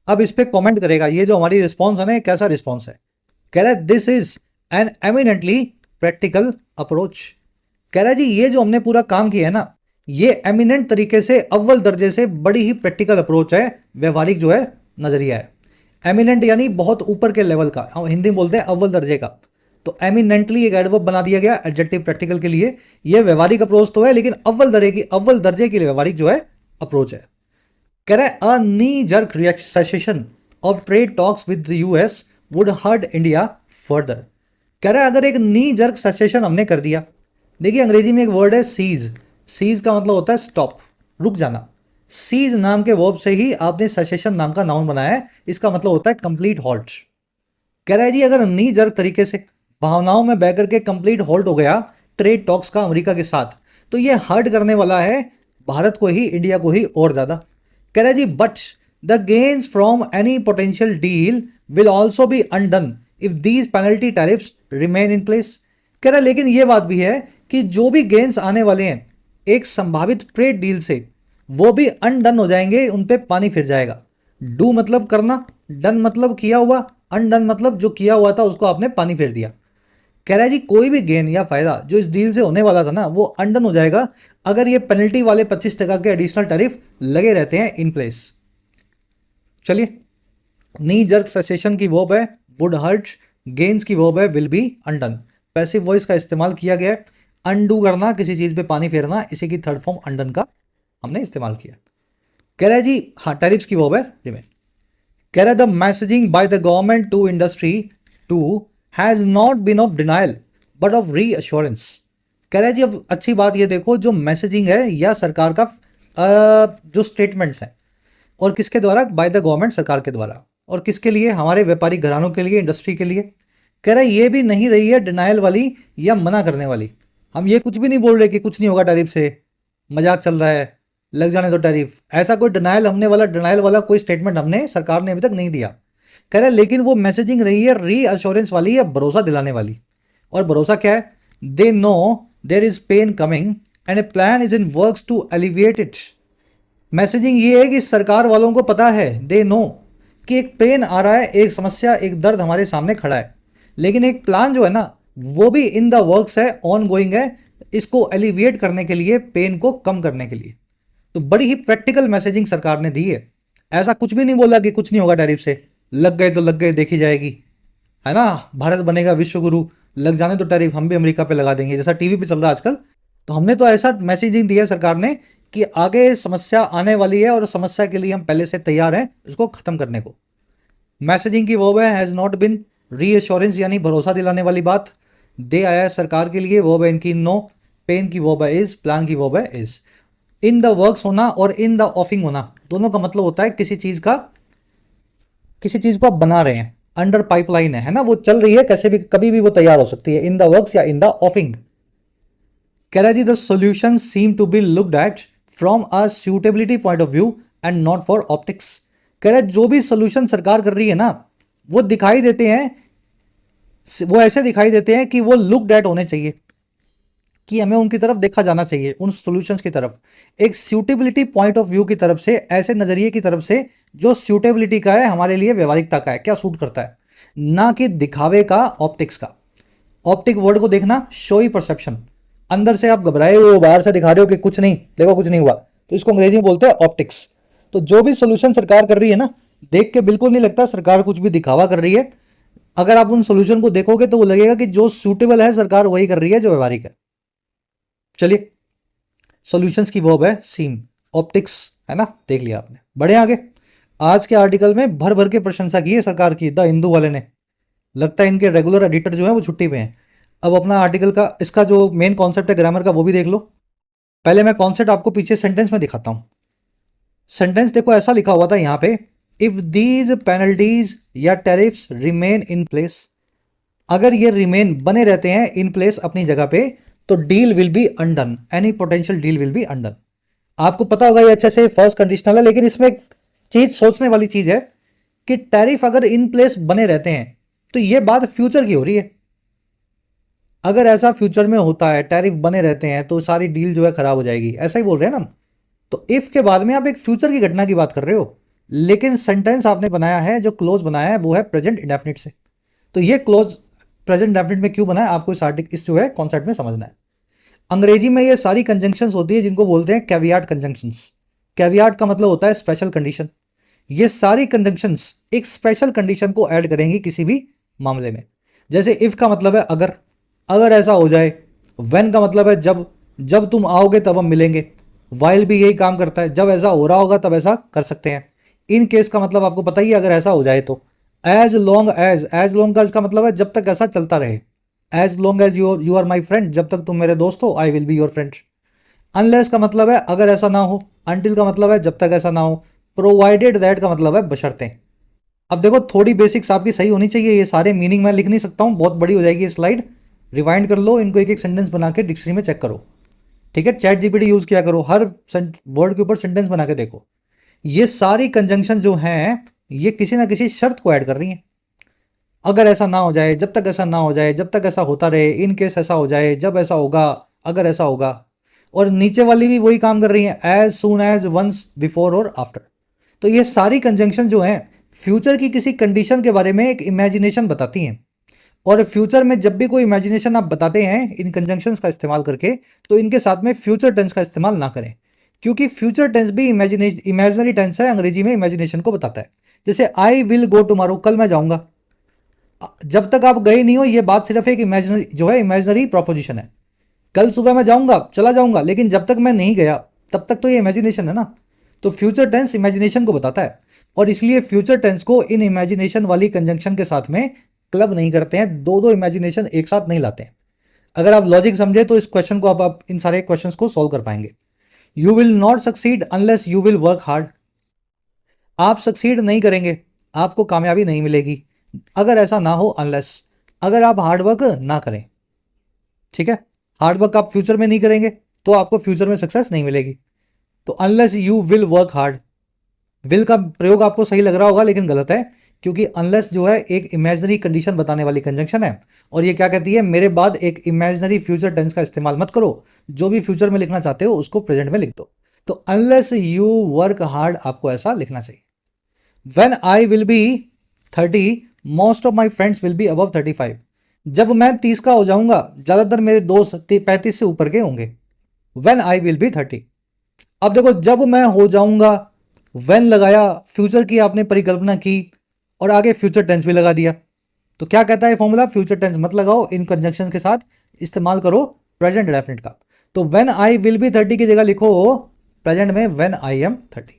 अब इस पे कमेंट करेगा, ये जो हमारी रिस्पॉन्स है ना, कैसा रिस्पॉन्स है। कह रहा है this is an eminently practical approach. कह रहा है जी ये जो हमने पूरा काम किया है ना, ये एमिनेंट तरीके से, अव्वल दर्जे से, बड़ी ही प्रैक्टिकल अप्रोच है, व्यवहारिक जो है नजरिया है। एमिनेंट यानी बहुत ऊपर के लेवल का, हम हिंदी में बोलते हैं अव्वल दर्जे का। तो एमिनेंटली एक एडवर्ब बना दिया गया एडजेक्टिव प्रैक्टिकल के लिए। ये व्यवहारिक अप्रोच तो है, लेकिन अव्वल दर्जे की व्यवहारिक जो है अप्रोच है। कह रहा है a knee jerk cessation of trade talks with the US would hurt India further. कह रहा है अगर एक नी जर्क सेसेशन हमने कर दिया, देखिए अंग्रेजी में एक वर्ड है सीज। सीज का मतलब होता है स्टॉप, रुक जाना। सीज नाम के वर्ब से ही आपने सेसेशन नाम का नाउन बनाया है, इसका मतलब होता है कंप्लीट हॉल्ट। कह रहा है जी अगर नी जर्क तरीके से भावनाओं में बह करके कंप्लीट हॉल्ट हो गया ट्रेड टॉक्स का अमेरिका के साथ, तो ये हर्ट करने वाला है भारत को ही, इंडिया को ही और ज्यादा। कह रहा है जी but the gains from any potential deal will also be undone if these penalty tariffs remain in place. कह रहा है लेकिन ये बात भी है कि जो भी गेन्स आने वाले हैं एक संभावित ट्रेड डील से, वो भी अनडन हो जाएंगे, उन पे पानी फिर जाएगा। डू मतलब करना, डन मतलब किया हुआ, अनडन मतलब जो किया हुआ था उसको आपने पानी फेर दिया। कह रहा है जी कोई भी गेन या फायदा जो इस डील से होने वाला था ना, वो अनडन हो जाएगा अगर ये पेनल्टी वाले 25% के एडिशनल टैरिफ लगे रहते हैं इन प्लेस। चलिए, नी जर्क सेसेशन की वर्ब है वुड हर्ट, गेन्स की वर्ब है will be undone. Passive voice का इस्तेमाल किया गया है, अनडू करना, किसी चीज पे पानी फेरना, इसी की थर्ड फॉर्म अनडन का हमने इस्तेमाल किया। कह रहा है जी हाँ टैरिफ्स की वर्ब है रिमेन। कह रहा है the messaging by the government to industry to has not been of denial but of reassurance. कह रहा है जी अब अच्छी बात ये देखो, जो मैसेजिंग है या सरकार का जो स्टेटमेंट्स हैं, और किसके द्वारा, बाय द गवर्नमेंट, सरकार के द्वारा, और किसके लिए, हमारे व्यापारिक घरानों के लिए, इंडस्ट्री के लिए। कह रहा है ये भी नहीं रही है डिनाइल वाली या मना करने वाली। हम ये कुछ भी नहीं बोल रहे कि कुछ नहीं होगा टैरिफ से, मजाक चल रहा है, लग जाने दो टैरिफ, ऐसा कोई डिनाइल वाला कोई स्टेटमेंट हमने, सरकार ने अभी तक नहीं दिया। कह रहा है लेकिन वो मैसेजिंग रही है री अश्योरेंस वाली या भरोसा दिलाने वाली। और भरोसा क्या है, they know there is pain coming and a plan is in works to alleviate it. Messaging ये है कि सरकार वालों को पता है, दे नो, कि एक पेन आ रहा है, एक समस्या, एक दर्द हमारे सामने खड़ा है, लेकिन एक प्लान जो है ना वो भी इन द वर्क्स है, ऑन गोइंग है, इसको एलिविएट करने के लिए, पेन को कम करने के लिए। तो बड़ी ही प्रैक्टिकल मैसेजिंग सरकार ने दी है। ऐसा कुछ भी नहीं बोला कि कुछ नहीं होगा टैरिफ से, लग गए तो लग गए, देखी जाएगी, है ना, भारत बनेगा विश्व गुरु, लग जाने तो टैरिफ हम भी अमेरिका पे लगा देंगे, जैसा टीवी पे चल रहा है आजकल। तो हमने तो ऐसा मैसेजिंग दिया सरकार ने कि आगे समस्या आने वाली है और समस्या के लिए हम पहले से तैयार हैं इसको खत्म करने को। मैसेजिंग की वर्ब है हैज़ नॉट बिन, रीअश्योरेंस यानी भरोसा दिलाने वाली बात, दे आया है सरकार के लिए, वर्ब है इनकी नो, पेन की वर्ब है इज, प्लान की वर्ब है इज। इन द वर्क्स होना और इन द ऑफिंग होना दोनों का मतलब होता है किसी चीज को आप बना रहे हैं, अंडर पाइपलाइन है ना, वो चल रही है, कैसे भी कभी भी वो तैयार हो सकती है, इन द वर्क्स या इन द ऑफिंग। कह रहा जी the solution seem to be looked at from a suitability point of view and not for optics. कह रहा है जो भी सोल्यूशन सरकार कर रही है ना, वो दिखाई देते हैं, वो ऐसे दिखाई देते हैं कि वो लुक्ड एट होने चाहिए, कि हमें उनकी तरफ देखा जाना चाहिए, उन सॉल्यूशंस की तरफ, एक सूटेबिलिटी पॉइंट ऑफ व्यू की तरफ से, ऐसे नजरिए की तरफ से जो सूटेबिलिटी का है, हमारे लिए व्यवहारिकता का है, क्या सूट करता है, ना कि दिखावे का, ऑप्टिक्स का। ऑप्टिक वर्ड को देखना, शोई परसेप्शन, अंदर से आप घबराए हो, बाहर से दिखा रहे हो कि कुछ नहीं, देखो कुछ नहीं हुआ, तो इसको अंग्रेजी में बोलते हैं ऑप्टिक्स। तो जो भी सोल्यूशन सरकार कर रही है ना, देख के बिल्कुल नहीं लगता सरकार कुछ भी दिखावा कर रही है। अगर आप उन सोल्यूशन को देखोगे तो वो लगेगा कि जो सूटेबल है सरकार वही कर रही है, जो व्यवहारिक है। चलिए, सॉल्यूशंस की वर्ब है सीम, ऑप्टिक्स है ना, देख लिया आपने। बढ़े आगे, आज के आर्टिकल में भर भर के प्रशंसा की है सरकार की, द हिंदू वाले ने। लगता है इनके रेगुलर एडिटर जो है वो छुट्टी पे हैं। अब अपना आर्टिकल का, इसका जो मेन कॉन्सेप्ट है ग्रामर का, वो भी देख लो। पहले मैं कॉन्सेप्ट आपको पीछे सेंटेंस में दिखाता हूं। सेंटेंस देखो ऐसा लिखा हुआ था यहाँ पे, इफ दीज पेनल्टीज या टैरिफ्स रिमेन इन प्लेस, अगर ये रिमेन बने रहते हैं इन प्लेस, अपनी जगह पे, तो deal will be undone, any potential deal will be undone. आपको पता होगा ये अच्छे से फर्स्ट कंडीशनल है, लेकिन इसमें एक चीज सोचने वाली चीज है कि टैरिफ अगर इन प्लेस बने रहते हैं तो ये बात फ्यूचर की हो रही है। अगर ऐसा फ्यूचर में होता है, टैरिफ बने रहते हैं, तो सारी डील जो है खराब हो जाएगी, ऐसा ही बोल रहे हैं ना हम। तो इफ के बाद में आप एक फ्यूचर की घटना की बात कर रहे हो, लेकिन सेंटेंस आपने बनाया है, जो क्लोज बनाया है वो है प्रेजेंट इंडेफिनिट से। तो ये क्लोज प्रेजेंट इंडेफिनिट में क्यों बना है, आपको इस जो है कॉन्सेप्ट में समझना है। अंग्रेजी में ये सारी कंजंक्शंस होती है जिनको बोलते हैं कैवियाट कंजंक्शंस। कैवियाट का मतलब होता है स्पेशल कंडीशन। ये सारी कंजंक्शंस एक स्पेशल कंडीशन को ऐड करेंगी किसी भी मामले में। जैसे इफ़ का मतलब है अगर, अगर ऐसा हो जाए। व्हेन का मतलब है जब, जब तुम आओगे तब हम मिलेंगे। वाइल भी यही काम करता है, जब ऐसा हो रहा होगा तब ऐसा कर सकते हैं। इन केस का मतलब आपको पता ही है, अगर ऐसा हो जाए तो। एज लॉन्ग का इसका मतलब है जब तक ऐसा चलता रहे। As long as you are my friend, जब तक तुम मेरे दोस्त हो, I will be your friend. Unless का मतलब है अगर ऐसा ना हो। अनटिल का मतलब है जब तक ऐसा ना हो। प्रोवाइडेड दैट का मतलब है बशर्ते। अब देखो थोड़ी बेसिक्स आपकी सही होनी चाहिए, ये सारे मीनिंग मैं लिख नहीं सकता हूँ, बहुत बड़ी हो जाएगी ये स्लाइड। रिवाइंड कर लो इनको, एक एक सेंटेंस बना के डिक्शनरी में चेक करो। ठीक है, चैट जीपीटी यूज किया करो, हर वर्ड के ऊपर सेंटेंस बना के देखो। ये सारी कंजंक्शन जो हैं ये किसी ना किसी शर्त को ऐड कर रही हैं। अगर ऐसा ना हो जाए, जब तक ऐसा ना हो जाए, जब तक ऐसा होता रहे, इन केस ऐसा हो जाए, जब ऐसा होगा, अगर ऐसा होगा। और नीचे वाली भी वही काम कर रही है, as soon as, once, before और आफ्टर। तो ये सारी कंजंक्शन जो हैं फ्यूचर की किसी कंडीशन के बारे में एक इमेजिनेशन बताती हैं। और फ्यूचर में जब भी कोई इमेजिनेशन आप बताते हैं इन कंजंक्शंस का इस्तेमाल करके, तो इनके साथ में फ्यूचर टेंस का इस्तेमाल ना करें, क्योंकि फ्यूचर टेंस भी इमेजिनरी टेंस है, अंग्रेजी में इमेजिनेशन को बताता है। जैसे आई विल गो टुमारो, कल मैं जाऊंगा। जब तक आप गए नहीं हो, ये बात सिर्फ एक इमेजिनरी जो है, इमेजिनरी प्रोपोजिशन है। कल सुबह मैं जाऊंगा, चला जाऊंगा, लेकिन जब तक मैं नहीं गया तब तक तो ये इमेजिनेशन है ना। तो फ्यूचर टेंस इमेजिनेशन को बताता है, और इसलिए फ्यूचर टेंस को इन इमेजिनेशन वाली कंजंक्शन के साथ में क्लब नहीं करते हैं, दो दो इमेजिनेशन एक साथ नहीं लाते हैं। अगर आप लॉजिक समझे तो इस क्वेश्चन को आप इन सारे क्वेश्चंस को सॉल्व कर पाएंगे। You will not succeed unless you will work hard. आप सक्सीड नहीं करेंगे, आपको कामयाबी नहीं मिलेगी अगर ऐसा ना हो, अनलेस, अगर आप हार्डवर्क ना करें। ठीक है, हार्डवर्क आप फ्यूचर में नहीं करेंगे तो आपको फ्यूचर में सक्सेस नहीं मिलेगी। तो unless you will work hard, will का प्रयोग आपको सही लग रहा होगा लेकिन गलत है, क्योंकि अनलेस जो है एक इमेजिनरी कंडीशन बताने वाली कंजंक्शन है। और ये क्या कहती है, मेरे बाद एक इमेजिनरी फ्यूचर टेंस का इस्तेमाल मत करो, जो भी फ्यूचर में लिखना चाहते हो उसको प्रेजेंट में लिख दो। तो अनलेस यू वर्क हार्ड आपको ऐसा लिखना चाहिए। When I will be 30, most of my friends will be above 35। जब मैं 30 का हो जाऊंगा, ज्यादातर मेरे दोस्त 35 से ऊपर के होंगे। When I will be 30। अब देखो जब मैं हो जाऊंगा, when लगाया, फ्यूचर की आपने परिकल्पना की, और आगे फ्यूचर टेंस भी लगा दिया। तो क्या कहता है फॉर्मूला, फ्यूचर टेंस मत लगाओ, इन कंजंक्शन के साथ इस्तेमाल करो प्रेजेंट डेफिनेट का। तो when I will be 30 की जगह लिखो प्रेजेंट में when I am 30।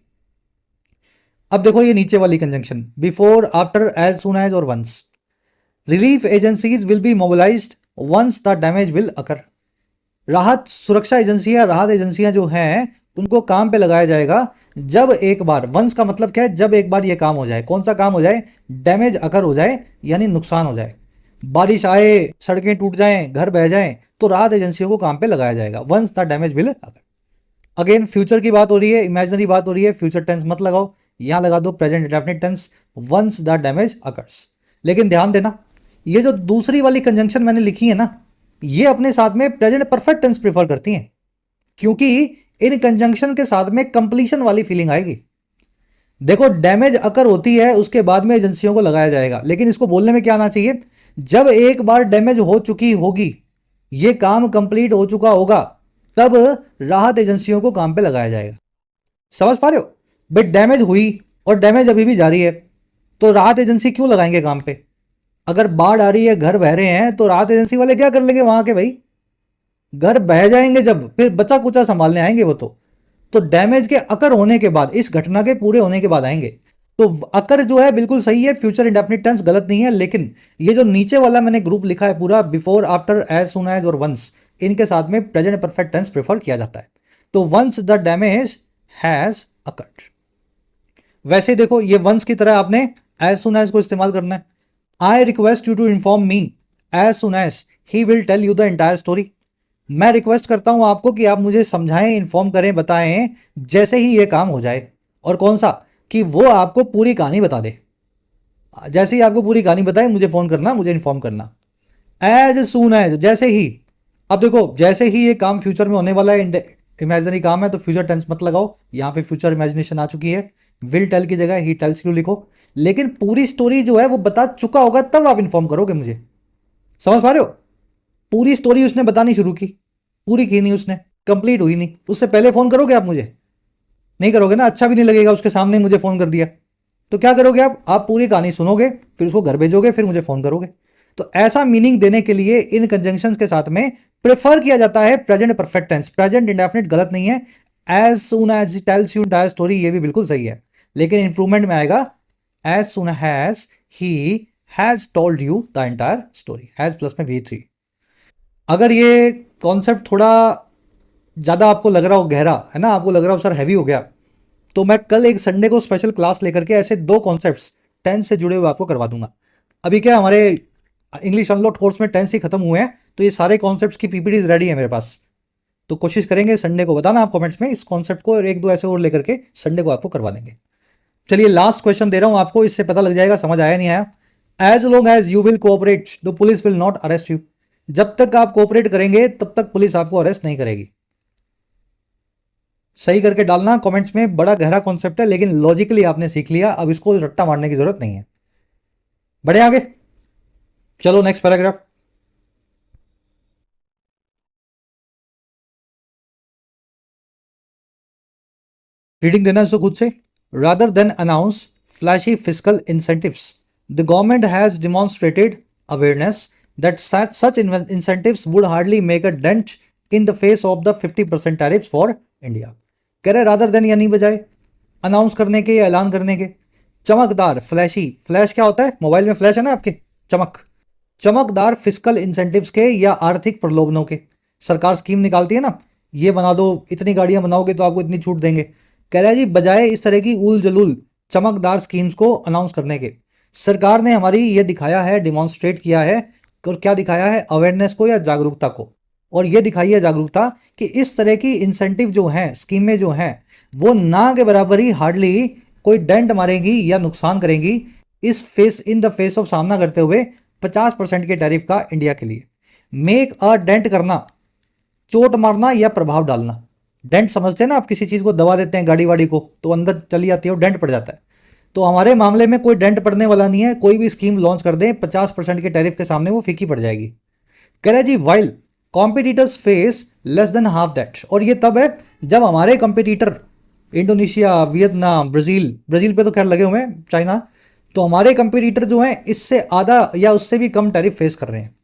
अब देखो ये नीचे वाली conjunction, before, after, as soon as और once. Relief agencies will be mobilised once the damage will occur. राहत सुरक्षा एजेंसियां, राहत एजेंसियां जो हैं उनको काम पे लगाया जाएगा जब एक बार, वंस का मतलब क्या है, जब एक बार ये काम हो जाए। कौन सा काम हो जाए, डैमेज अकर हो जाए, यानी नुकसान हो जाए। बारिश आए, सड़कें टूट जाएं, घर बह जाएं, तो राहत एजेंसियों को काम पे लगाया जाएगा, once the damage will occur. Again future की बात हो रही है, इमेजिनरी बात हो रही है, फ्यूचर टेंस मत लगाओ, यहां लगा दो present indefinite tense, once the damage occurs. लेकिन ध्यान देना, ये जो दूसरी वाली कंजंक्शन मैंने लिखी है ना, ये अपने साथ में प्रेजेंट परफेक्ट टेंस प्रेफर करती हैं, क्योंकि इन कंजंक्शन के साथ में कंप्लीशन वाली फीलिंग आएगी। देखो डैमेज अकर होती है उसके बाद में एजेंसियों को लगाया जाएगा, लेकिन इसको बोलने में क्या आना चाहिए, जब एक बार डैमेज हो चुकी होगी, ये काम कंप्लीट हो चुका होगा, तब राहत एजेंसियों को काम पे लगाया जाएगा। समझ पा रहे हो भाई, डैमेज हुई और डैमेज अभी भी जारी है, तो राहत एजेंसी क्यों लगाएंगे काम पे। अगर बाढ़ आ रही है, घर बह रहे हैं, तो राहत एजेंसी वाले क्या कर लेंगे वहां के भाई, घर बह जाएंगे जब, फिर बचा कुचा संभालने आएंगे वो तो डैमेज के अकर होने के बाद, इस घटना के पूरे होने के बाद आएंगे। तो अकर जो है बिल्कुल सही है, फ्यूचर इंडेफिनिट टेंस गलत नहीं है, लेकिन ये जो नीचे वाला मैंने ग्रुप लिखा है पूरा, before, after, as soon as और वंस, इनके साथ में प्रेजेंट परफेक्ट टेंस प्रेफर किया जाता है। तो once the damage has occurred. वैसे देखो ये वंस की तरह आपने एज सुन एज को इस्तेमाल करना है। I request you to inform me as soon as he will tell you the entire story. मैं रिक्वेस्ट करता हूं आपको कि आप मुझे समझाएं, इन्फॉर्म करें, बताएं जैसे ही ये काम हो जाए। और कौन सा, कि वो आपको पूरी कहानी बता दे। जैसे ही आपको पूरी कहानी बताए मुझे फोन करना, मुझे इन्फॉर्म करना। एज सुन एज, जैसे ही। अब देखो जैसे ही ये काम फ्यूचर में होने वाला है, इमेजिनरी काम है, तो फ्यूचर टेंस मत लगाओ, यहाँ पे फ्यूचर इमेजिनेशन आ चुकी है। विल टेल की जगह ही टेल्स क्यों लिखो। लेकिन पूरी स्टोरी जो है वो बता चुका होगा तब आप इन्फॉर्म करोगे मुझे। समझ पा रहे हो, पूरी स्टोरी उसने बतानी शुरू की, पूरी की नहीं उसने, कंप्लीट हुई नहीं, उससे पहले फोन करोगे आप मुझे, नहीं करोगे ना, अच्छा भी नहीं लगेगा, उसके सामने मुझे फोन कर दिया। तो क्या करोगे आप पूरी कहानी सुनोगे, फिर उसको घर भेजोगे, फिर मुझे फोन करोगे। तो ऐसा मीनिंग देने के लिए इन कंजंक्शंस के साथ में प्रेफर किया जाता है present perfect tense. Present indefinite गलत नहीं है। As soon as he tells you entire story, ये भी बिल्कुल सही है, लेकिन इंप्रूवमेंट में आएगा as soon has he has told you the entire story, has plus में V3। अगर ये कॉन्सेप्ट थोड़ा ज़्यादा आपको लग रहा हो गहरा है ना, आपको लग रहा हो सर हैवी हो गया, तो मैं कल एक संडे को स्पेशल क्लास लेकर के ऐसे 2 कॉन्सेप्ट्स टेंस से जुड़े हुए आपको करवा दूंगा। अभी क्या हमारे इंग्लिश अनलॉक्ड कोर्स में टेंस ही खत्म हुए हैं, तो ये सारे कॉन्सेप्ट्स की पीपीटीज रेडी है मेरे पास। तो कोशिश करेंगे संडे को, बताना आप कमेंट्स में इस कॉन्सेप्ट को, और 1-2 ऐसे और लेकर के संडे को आपको करवा देंगे। चलिए लास्ट क्वेश्चन दे रहा हूं आपको, इससे पता लग जाएगा समझ आया नहीं आया। As long as you will cooperate the police will not arrest you. जब तक आप कोऑपरेट करेंगे तब तक पुलिस आपको अरेस्ट नहीं करेगी। सही करके डालना कमेंट्स में, बड़ा गहरा कॉन्सेप्ट है लेकिन लॉजिकली आपने सीख लिया, अब इसको रट्टा मारने की जरूरत नहीं है। बढ़े आगे, चलो नेक्स्ट पैराग्राफ। रीडिंग देना इसको खुद से। Rather than announce flashy fiscal incentives, the government has demonstrated awareness that such incentives would hardly make a dent in the face of the 50% tariffs for India। कह रहे रादर देन यानी बजाय announce करने के या ऐलान करने के, चमकदार फ्लैशी, फ्लैश क्या होता है, मोबाइल में फ्लैश है ना आपके, चमक, चमकदार फिस्कल इंसेंटिव्स के या आर्थिक प्रलोभनों के। सरकार स्कीम निकालती है ना, ये बना दो, इतनी गाड़ियां बनाओगे तो आपको इतनी छूट देंगे। कह रहा है जी बजाय इस तरह की उल जलूल चमकदार स्कीम्स को अनाउंस करने के, सरकार ने हमारी ये दिखाया है, डिमॉन्स्ट्रेट किया है, और क्या दिखाया है, अवेयरनेस को या जागरूकता को, और ये दिखाई है जागरूकता कि इस तरह की इंसेंटिव जो हैं, स्कीमें जो हैं, वो ना के बराबर ही हार्डली कोई डेंट मारेगी या नुकसान करेंगी इस face in the face of सामना करते हुए 50% के टैरिफ का इंडिया के लिए। मेक अ डेंट करना, चोट मारना या प्रभाव डालना। डेंट समझते हैं ना आप, किसी चीज़ को दबा देते हैं गाड़ी वाड़ी को तो अंदर चली जाती है और डेंट पड़ जाता है, तो हमारे मामले में कोई डेंट पड़ने वाला नहीं है। कोई भी स्कीम लॉन्च कर दें 50% के टैरिफ के सामने वो फीकी पड़ जाएगी। कह रहे जी while competitors face less than half that, और ये तब है जब हमारे कंपटीटर इंडोनेशिया, वियतनाम, ब्राज़ील पे तो खैर लगे हुए हैं, चाइना, तो हमारे कंपटीटर जो हैं इससे आधा या उससे भी कम टैरिफ फेस कर रहे हैं।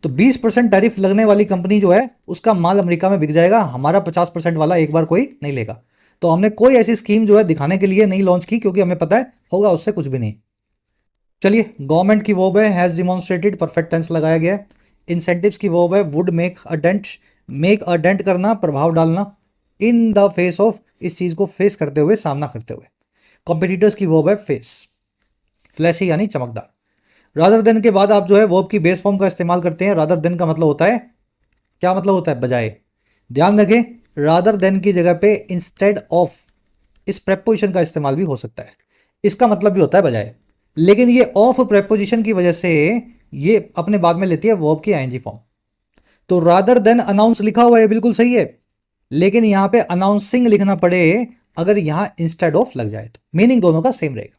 तो 20% टैरिफ लगने वाली कंपनी जो है उसका माल अमेरिका में बिक जाएगा, हमारा 50% वाला एक बार कोई नहीं लेगा। तो हमने कोई ऐसी स्कीम जो है दिखाने के लिए नहीं लॉन्च की, क्योंकि हमें पता है होगा उससे कुछ भी नहीं। चलिए गवर्नमेंट की वर्ब है हैज़ डिमॉन्स्ट्रेटेड, परफेक्ट टेंस लगाया गया है। इंसेंटिव्स की वर्ब है would make a dent, make a dent करना, प्रभाव डालना, इन द फेस ऑफ, इस चीज़ को फेस करते हुए, सामना करते हुए। कॉम्पिटिटर्स की वर्ब है फेस, फ्लैशी यानी चमकदार। रादर देन के बाद आप जो है वर्ब की बेस फॉर्म का इस्तेमाल करते हैं। रादर देन का मतलब होता है, क्या मतलब होता है, बजाय। ध्यान रखें रादर देन की जगह पे इंस्टेड ऑफ, इस प्रेपोजिशन का इस्तेमाल भी हो सकता है, इसका मतलब भी होता है बजाय, लेकिन ये ऑफ प्रेपोजिशन की वजह से ये अपने बाद में लेती है वर्ब की आईएनजी फॉर्म। तो रादर देन अनाउंस लिखा हुआ है बिल्कुल सही है, लेकिन यहां पे अनाउंसिंग लिखना पड़े अगर यहां इंस्टेड ऑफ लग जाए तो, मीनिंग दोनों का सेम रहेगा।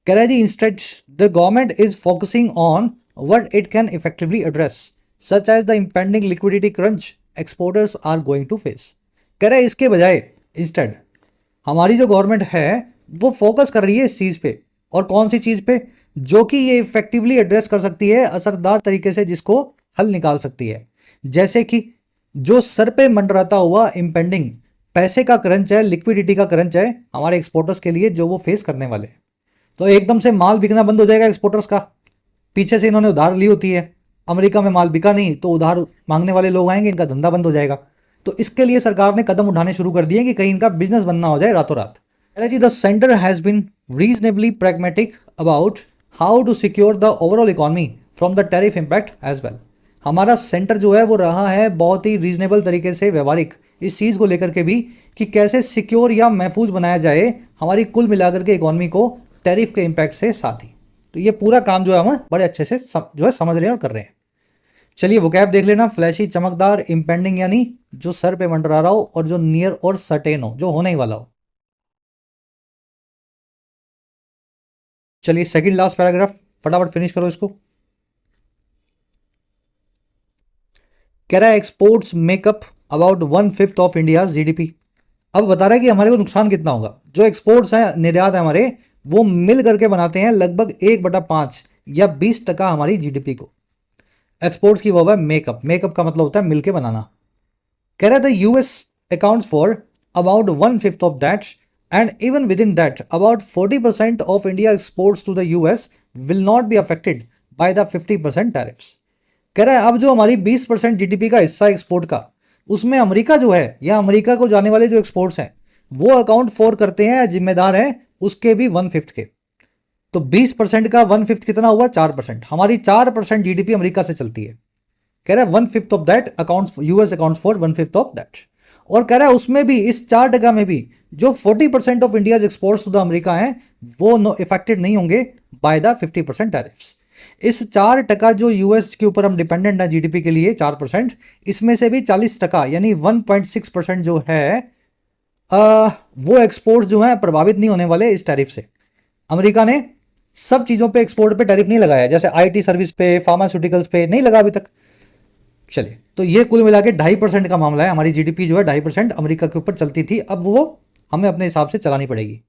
कह रहा है जी instead the government is focusing on what it can effectively address such as the impending liquidity crunch exporters are going to face. कह रहे हैं इसके बजाय, इंस्टेड हमारी जो गवर्नमेंट है वो फोकस कर रही है इस चीज़ पे, और कौन सी चीज़ पे, जो कि ये इफेक्टिवली एड्रेस कर सकती है, असरदार तरीके से जिसको हल निकाल सकती है। जैसे कि जो सर पे मंडराता हुआ इम्पेंडिंग पैसे का क्रंच है, लिक्विडिटी का क्रंच है हमारे एक्सपोर्टर्स के लिए, जो वो फेस करने वाले हैं। तो एकदम से माल बिकना बंद हो जाएगा एक्सपोर्टर्स का, पीछे से इन्होंने उधार ली होती है, अमेरिका में माल बिका नहीं तो उधार मांगने वाले लोग आएंगे, इनका धंधा बंद हो जाएगा। तो इसके लिए सरकार ने कदम उठाने शुरू कर दिए कि कहीं इनका बिजनेस बंद ना हो जाए रातों रात। जी the centre has been reasonably pragmatic about how to secure the overall economy from the tariff impact as well. हमारा सेंटर जो है वो रहा है बहुत ही रीजनेबल तरीके से व्यवहारिक इस चीज़ को लेकर के भी, कि कैसे सिक्योर या महफूज बनाया जाए हमारी कुल मिलाकर के इकॉनमी को टैरिफ के इम्पैक्ट से साथ ही। तो ये पूरा काम जो है हम बड़े अच्छे से जो है समझ रहे हैं और कर रहे हैं। चलिए वोकैब देख लेना, फ्लैशी चमकदार, इम्पेंडिंग यानी जो सर पे मंडरा रहा हो, और जो नियर और सर्टेन हो, जो होने ही वाला हो। चलिए सेकंड लास्ट पैराग्राफ फटाफट फिनिश करो इसको। कह रहा है exports makeup about 1/5 of India's GDP. अब बता रहा है कि हमारे को नुकसान कितना होगा। जो एक्सपोर्ट्स हैं, निर्यात है हमारे, वो मिल करके बनाते हैं लगभग 1/5 या 20% हमारी जीडीपी को। एक्सपोर्ट्स की वो है मेकअप, मेकअप का मतलब होता है मिलके बनाना। कह रहे थे US accounts for about 1/5 of that and even within that about 40% of India exports to the US will not be affected by the 50% tariffs. कह रहा है अब जो हमारी 20% जीडीपी का हिस्सा एक्सपोर्ट का, उसमें अमेरिका जो है या अमेरिका को जाने वाले जो एक्सपोर्ट्स हैं वो अकाउंट फॉर करते हैं, जिम्मेदार हैं उसके भी 1/5 के। तो 20% का 1/5 कितना हुआ? 4%। हमारी 4% जीडीपी अमेरिका से चलती है। कह रहा है 1/5 of that accounts, US accounts for 1/5 of that. और कह रहा है उसमें भी, इस 4% में भी जो 40% of India exports to the America हैं वो नो इफेक्टेड नहीं होंगे बाय द 50% टैरिफ्स। इस 4% जो यूएस के ऊपर हम डिपेंडेंट है जीडीपी के लिए 4%, इसमें से भी 40% यानी 1.6% जो है वो एक्सपोर्ट्स जो है प्रभावित नहीं होने वाले इस टैरिफ से। अमेरिका ने सब चीज़ों पे एक्सपोर्ट पे टैरिफ नहीं लगाया, जैसे आईटी सर्विस पे, फार्मास्यूटिकल्स पे नहीं लगा अभी तक। चलिए, तो ये कुल मिला के 2.5% का मामला है। हमारी जीडीपी जो है 2.5% अमेरिका के ऊपर चलती थी, अब वो हमें अपने हिसाब से चलानी पड़ेगी।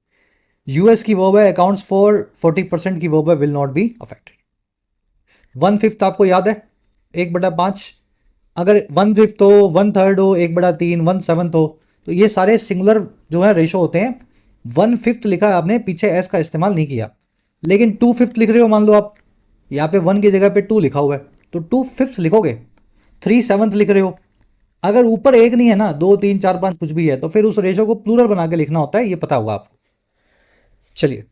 यूएस की वो है अकाउंट्स फॉर 40% की वो है विल नॉट बी अफेक्टेड। 1/5 आपको याद है 1/5। अगर 1/5 हो, 1/3 हो, 1/3, 1/7 हो, तो ये सारे सिंगुलर जो है रेशो होते हैं। 1/5 लिखा है आपने, पीछे एस का इस्तेमाल नहीं किया। लेकिन 2/5 लिख रहे हो, मान लो आप यहाँ पे 1 की जगह पे 2 लिखा हुआ है तो 2/5 लिखोगे। 3/7 लिख रहे हो, अगर ऊपर एक नहीं है ना, 2, 3, 4, 5 कुछ भी है, तो फिर उस रेशो को प्लूरल बना के लिखना होता है, ये पता होगा आपको। चलिए,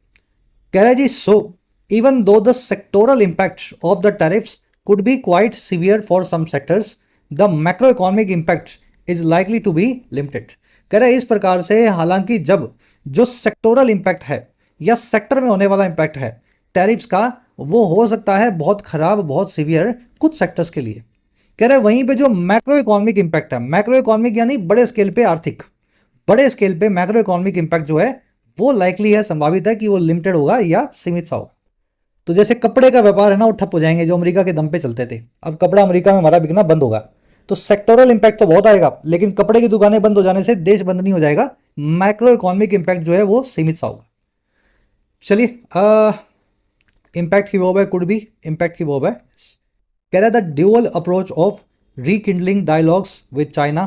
कह रहा है जी सो even though the sectoral impact of the tariffs could be quite severe for some sectors, the macroeconomic impact is likely to be limited। कह रहा है इस प्रकार से, हालांकि जब जो सेक्टोरल इम्पैक्ट है या सेक्टर में होने वाला इम्पैक्ट है टैरिफ्स का, वो हो सकता है बहुत खराब, बहुत सीवियर कुछ सेक्टर्स के लिए। कह रहे हैं वहीं पे जो मैक्रो इकोनॉमिक इम्पैक्ट है, मैक्रो इकोनॉमिक यानी बड़े स्केल पे आर्थिक, बड़े स्केल पे मैक्रो इकोनॉमिक इम्पैक्ट जो है वो लाइकली है, संभावित है कि वो लिमिटेड होगा या सीमित सा होगा। तो जैसे कपड़े का व्यापार है ना, वो ठप हो जाएंगे जो अमेरिका के दम पे चलते थे, अब कपड़ा अमेरिका में हमारा बिकना बंद होगा। तो सेक्टोरल इम्पैक्ट तो बहुत आएगा, लेकिन कपड़े की दुकानें बंद हो जाने से देश बंद नहीं हो जाएगा। मैक्रो इकोनॉमिक इम्पैक्ट जो है वो सीमित सा होगा। चलिए, इम्पैक्ट की वर्ब है कुड बी, इम्पैक्ट की वर्ब है कह रहा है the dual approach of rekindling dialogues with China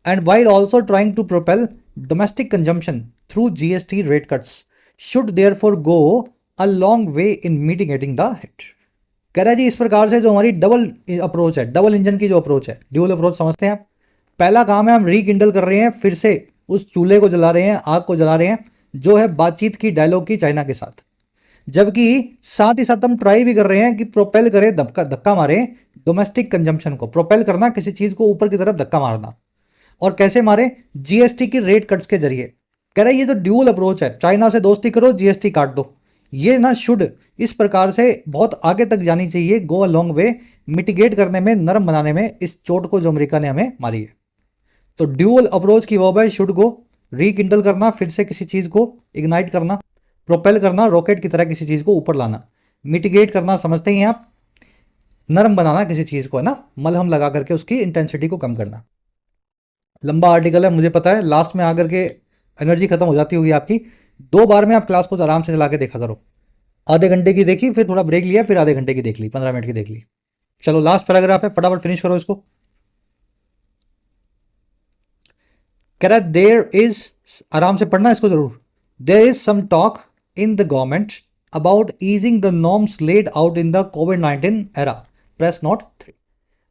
and while also trying to propel domestic consumption through GST rate cuts should therefore go a long way in mitigating the hit। कह रहा है जी इस प्रकार से जो हमारी डबल अप्रोच है, double engine की जो अप्रोच है, ड्यूअल अप्रोच समझते हैं आप। पहला काम है हम रीकिंडल कर रहे हैं, फिर से उस चूल्हे को जला रहे हैं, आग को जला रहे हैं जो है बातचीत की, डायलॉग की चाइना के साथ। जबकि साथ ही साथ हम ट्राई भी कर रहे हैं कि प्रोपेल करें, धक्का मारे डोमेस्टिक कंजम्पशन को। प्रोपेल करना, किसी चीज़ को ऊपर की तरफ धक्का मारना, और कैसे मारे? जीएसटी की रेट कट्स के जरिए। कह रहा है ये जो ड्यूअल अप्रोच है, चाइना से दोस्ती करो, जीएसटी काट दो, ये ना शुड इस प्रकार से बहुत आगे तक जानी चाहिए, गो अ लॉन्ग वे, मिटिगेट करने में, नरम बनाने में इस चोट को जो अमेरिका ने हमें मारी है। तो ड्यूअल अप्रोच की वर्ब है शुड गो, रीकिंडल करना, फिर से किसी चीज़ को इग्नाइट करना, प्रोपेल करना, रॉकेट की तरह किसी चीज़ को ऊपर लाना, मिटिगेट करना समझते ही हैं आप, नरम बनाना किसी चीज़ को है ना, मलहम लगा करके उसकी इंटेंसिटी को कम करना। लंबा आर्टिकल है मुझे पता है, लास्ट में आकर के एनर्जी खत्म हो जाती होगी आपकी। 2 बार में आप क्लास को आराम से चला के देखा करो। आधे घंटे की देखी, फिर थोड़ा ब्रेक लिया, फिर आधे घंटे की देख ली, 15 मिनट की देख ली। चलो लास्ट पैराग्राफ है, फटाफट फिनिश करो इसको। कह रहा है देयर इज, आराम से पढ़ना इसको जरूर, there is some talk in the government about easing the norms laid out in the कोविड-19 एरा, प्रेस नोट 3।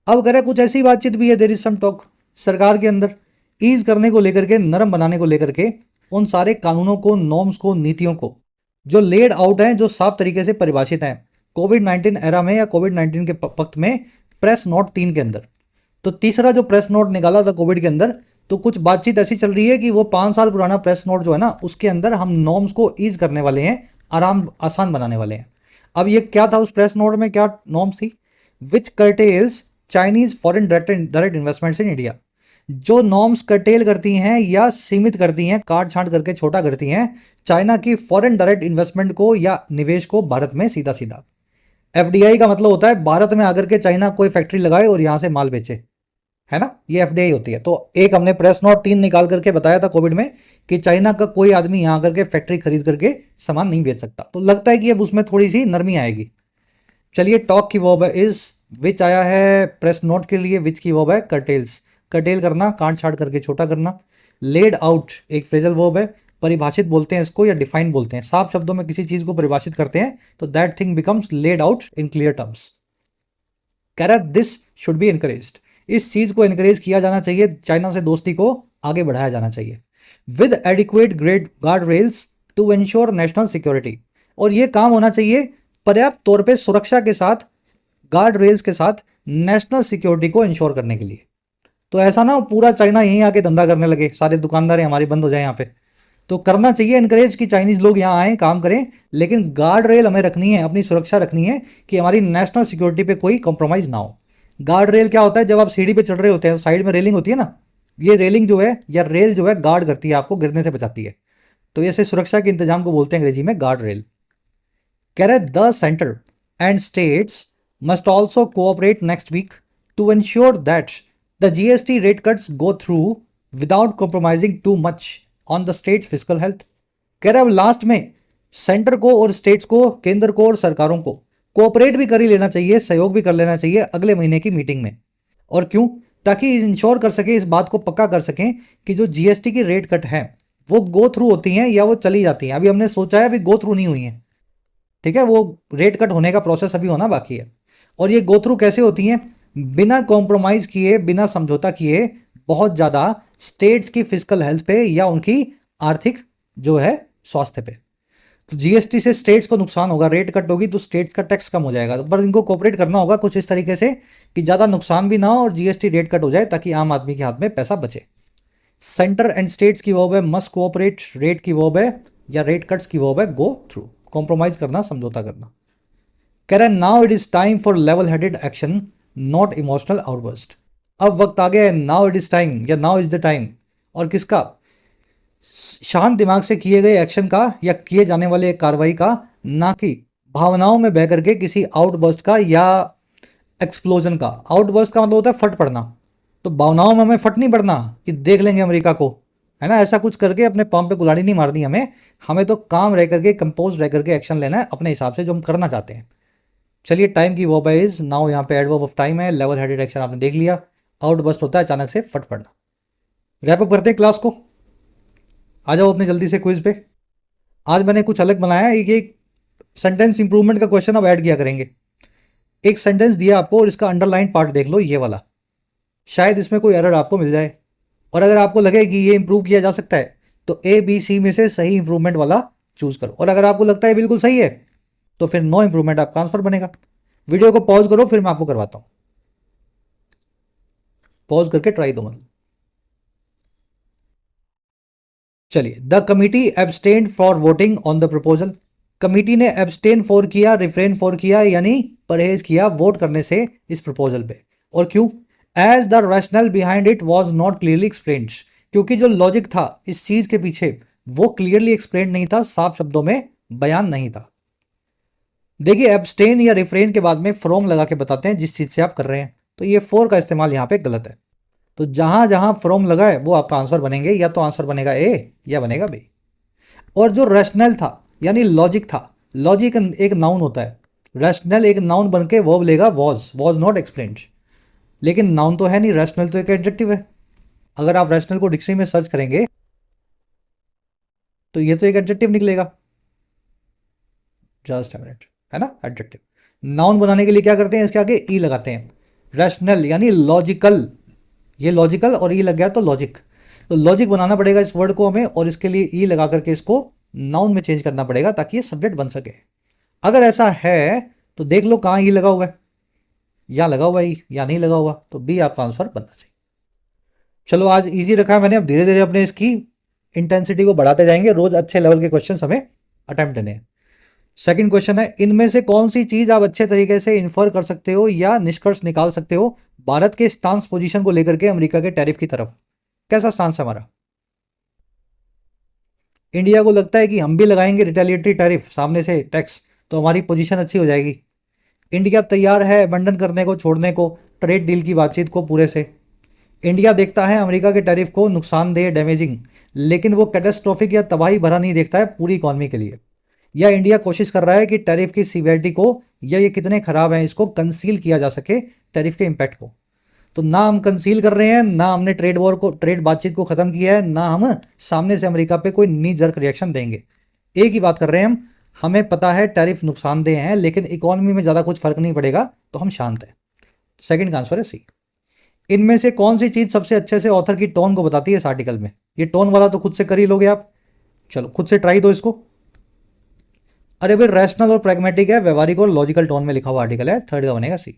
अब कह रहा है कुछ ऐसी बातचीत भी है, देयर इज सम टॉक, सरकार के अंदर ईज करने को लेकर के, नरम बनाने को लेकर के, उन सारे कानूनों को, नॉर्म्स को, नीतियों को जो लेड आउट हैं, जो साफ तरीके से परिभाषित हैं कोविड-19 एरा में या कोविड-19 के वक्त में, प्रेस नोट 3 के अंदर। तो तीसरा जो प्रेस नोट निकाला था कोविड के अंदर, तो कुछ बातचीत ऐसी चल रही है कि वो 5 साल पुराना प्रेस नोट जो है ना, उसके अंदर हम नॉर्म्स को ईज करने वाले हैं, आसान बनाने वाले हैं। अब ये क्या था उस प्रेस नोट में, क्या नॉर्म्स थी? Which curtails Chinese foreign direct investments in India, जो नॉर्म्स कर्टेल करती हैं या सीमित करती हैं, काट छांट करके छोटा करती हैं चाइना की फॉरेन डायरेक्ट इन्वेस्टमेंट को या निवेश को भारत में सीधा सीधा। एफडीआई का मतलब होता है भारत में आकर के चाइना कोई फैक्ट्री लगाए और यहाँ से माल बेचे, है ना, ये एफडीआई होती है। तो एक हमने प्रेस नोट 3 निकाल करके बताया था कोविड में कि चाइना का कोई आदमी यहाँ आकर के फैक्ट्री खरीद करके सामान नहीं बेच सकता। तो लगता है कि अब उसमें थोड़ी सी नरमी आएगी। चलिए टॉक की वर्ब है इज, विच आया है प्रेस नोट के लिए, विच की वर्ब है कर्टेल्स, कर्टेल करना, काट छाट करके छोटा करना। लेड आउट एक फ्रेजल वर्ब है, परिभाषित बोलते हैं इसको या डिफाइन बोलते हैं, साफ शब्दों में किसी चीज को परिभाषित करते हैं तो that thing becomes lead out in clear terms. कह रहा है दिस शुड बी एनकरेज्ड, इस चीज को एनकरेज किया जाना चाहिए, चाइना से दोस्ती को आगे बढ़ाया जाना चाहिए। With adequate grade guard rails to ensure national security, और ये काम होना चाहिए पर्याप्त तौर पे सुरक्षा के साथ, गार्ड रेल्स के साथ नेशनल सिक्योरिटी को इंश्योर करने के लिए। तो ऐसा ना पूरा चाइना यहीं आके धंधा करने लगे, सारे दुकानदार हमारी बंद हो जाए यहाँ पे। तो करना चाहिए इनकरेज कि चाइनीज लोग यहाँ आए काम करें, लेकिन गार्ड रेल हमें रखनी है, अपनी सुरक्षा रखनी है कि हमारी नेशनल सिक्योरिटी पे कोई कॉम्प्रोमाइज ना हो। गार्ड रेल क्या होता है, जब आप सीढ़ी पे चढ़ रहे होते हैं साइड में रेलिंग होती है ना, ये रेलिंग जो है या रेल जो है गार्ड करती है, आपको गिरने से बचाती है। तो ऐसे सुरक्षा के इंतजाम को बोलते हैं अंग्रेजी में गार्ड रेल। कह रहे the centre and states must also cooperate next week to ensure that the GST rate cuts go through without compromising too much on the states fiscal health. कह रहे अब लास्ट में सेंटर को और states को, केंद्र को और सरकारों को कोऑपरेट भी कर ही लेना चाहिए, सहयोग भी कर लेना चाहिए अगले महीने की मीटिंग में। और क्यों? ताकि इंश्योर कर सके, इस बात को पक्का कर सकें कि जो जीएसटी की रेट कट है वो गो थ्रू होती हैं या वो चली जाती हैं। अभी हमने सोचा है अभी गो थ्रू नहीं हुई है, ठीक है, वो रेट कट होने का प्रोसेस अभी होना बाकी है। और ये गो थ्रू कैसे होती हैं? बिना कॉम्प्रोमाइज किए, बिना समझौता किए, बहुत ज़्यादा स्टेट्स की फिजिकल हेल्थ पे या उनकी आर्थिक जो है स्वास्थ्य पे। तो जीएसटी से स्टेट्स को नुकसान होगा, रेट कट होगी तो स्टेट्स का टैक्स कम हो जाएगा, पर इनको कोऑपरेट करना होगा कुछ इस तरीके से कि ज़्यादा नुकसान भी ना हो और जीएसटी रेट कट हो जाए ताकि आम आदमी के हाथ में पैसा बचे। सेंटर एंड स्टेट्स की वर्ब है मस्ट कोऑपरेट, रेट की वर्ब है या रेट कट्स की वर्ब है गो थ्रू, कॉम्प्रोमाइज करना, समझौता करना। कह रहा है now it is time for level headed action not emotional outburst. अब वक्त आ गया है, नाउ इट इज टाइम या नाउ इज द टाइम, और किसका? शांत दिमाग से किए गए एक्शन का या किए जाने वाले कार्रवाई का, ना कि भावनाओं में बह करके किसी आउटबर्स्ट का या एक्सप्लोजन का। आउटबर्स्ट का मतलब होता है फट पड़ना, तो भावनाओं में हमें फट नहीं पड़ना कि देख लेंगे अमेरिका को, है ना, ऐसा कुछ करके अपने पाँव पे कुल्हाड़ी नहीं मारनी हमें तो काम रह करके, कंपोज रह करके एक्शन लेना है अपने हिसाब से जो हम करना चाहते हैं। चलिए टाइम की वर्ब है इज, नाउ यहाँ पे एडवर्ब ऑफ टाइम है, लेवल हेडेड एक्शन आपने देख लिया, आउटबर्स्ट होता है अचानक से फट पड़ना। रैप अप करते हैं क्लास को, आ जाओ अपने जल्दी से क्विज पे। आज मैंने कुछ अलग बनाया है, एक सेंटेंस इंप्रूवमेंट का क्वेश्चन अब ऐड किया करेंगे। एक सेंटेंस दिया आपको और इसका अंडरलाइन पार्ट देख लो, ये वाला, शायद इसमें कोई एरर आपको मिल जाए, और अगर आपको लगे कि ये इंप्रूव किया जा सकता है तो ए बी सी में से सही इंप्रूवमेंट वाला चूज करो, और अगर आपको लगता है बिल्कुल सही है तो फिर नो इंप्रूवमेंट आपका आंसर बनेगा। वीडियो को पॉज करो फिर मैं आपको करवाता हूं, पॉज करके ट्राई दो मतलब। चलिए, the committee abstained for voting on the proposal. Committee ने एब्सटेन फॉर किया, रिफ्रेन फॉर किया, यानी परहेज किया वोट करने से इस प्रपोजल पे। और क्यों? As the rationale behind it was not clearly explained, क्योंकि जो लॉजिक था इस चीज के पीछे वो क्लियरली एक्सप्लेन नहीं था, साफ शब्दों में बयान नहीं था। देखिए एब्सटेन या रिफ्रेन के बाद में फ्रॉम लगा के बताते हैं जिस चीज से आप कर रहे हैं, तो ये फॉर का इस्तेमाल यहाँ पे गलत है। तो जहां जहां फ्रॉम लगा है वो आपका आंसर बनेंगे, या तो आंसर बनेगा ए या बनेगा बी। और जो रैशनल था यानी लॉजिक था, लॉजिक एक नाउन होता है, रैशनल एक नाउन बन के वर्ब लेगा वॉज नॉट एक्सप्लेन्ड, लेकिन नाउन तो है नहीं, रैशनल तो एक एडजेक्टिव है। अगर आप रैशनल को डिक्शनरी में सर्च करेंगे तो ये तो एक एडजेक्टिव निकलेगा, जस्ट अ मिनट, है ना, एडजेक्टिव। नाउन बनाने के लिए क्या करते हैं, इसके आगे ई लगाते हैं। रैशनल यानी लॉजिकल, ये लॉजिकल और ई लग गया तो लॉजिक, तो लॉजिक बनाना पड़ेगा इस वर्ड को हमें, और इसके लिए ई लगा करके इसको नाउन में चेंज करना पड़ेगा ताकि ये सब्जेक्ट बन सके। अगर ऐसा है तो देख लो कहाँ ई लगा हुआ है, या लगा हुआ ई या नहीं लगा हुआ, तो बी आपका आंसर बनना चाहिए। चलो आज इजी रखा है मैंने, अब धीरे धीरे अपने इसकी इंटेंसिटी को बढ़ाते जाएंगे, रोज अच्छे लेवल के क्वेश्चन हमें अटेम्प्ट देने हैं। सेकंड क्वेश्चन है, इनमें से कौन सी चीज आप अच्छे तरीके से इन्फर कर सकते हो या निष्कर्ष निकाल सकते हो भारत के स्टांस पोजीशन को लेकर के अमेरिका के टैरिफ की तरफ? कैसा स्टांस है हमारा? इंडिया को लगता है कि हम भी लगाएंगे रिटेलिएटरी टैरिफ, सामने से टैक्स, तो हमारी पोजीशन अच्छी हो जाएगी। इंडिया तैयार है अबंडन करने को, छोड़ने को, ट्रेड डील की बातचीत को पूरे से। इंडिया देखता है अमेरिका के टैरिफ को नुकसानदेह, डैमेजिंग, लेकिन वो कैटेस्ट्रॉफिक या तबाही भरा नहीं देखता है पूरी इकॉनमी के लिए। या इंडिया कोशिश कर रहा है कि टैरिफ की सीवियरिटी को या ये कितने खराब हैं इसको कंसील किया जा सके टैरिफ के इम्पैक्ट को। तो ना हम कंसील कर रहे हैं, ना हमने ट्रेड बातचीत को ख़त्म किया है, ना हम सामने से अमेरिका पे कोई नी जर्क रिएक्शन देंगे। एक ही बात कर रहे हैं हम, हमें पता है टैरिफ नुकसानदेह हैं लेकिन इकोनॉमी में ज़्यादा कुछ फर्क नहीं पड़ेगा तो हम शांत हैं। सेकंड का आंसर है सी। इनमें से कौन सी चीज़ सबसे अच्छे से ऑथर की टोन को बताती है इस आर्टिकल में? ये टोन वाला तो खुद से कर ही लोगे आप, चलो खुद से ट्राई दो इसको। अरे भाई रैशनल और प्रैग्मेटिक है, व्यवहारिक और लॉजिकल टोन में लिखा हुआ आर्टिकल है, थर्ड का बनेगा सी।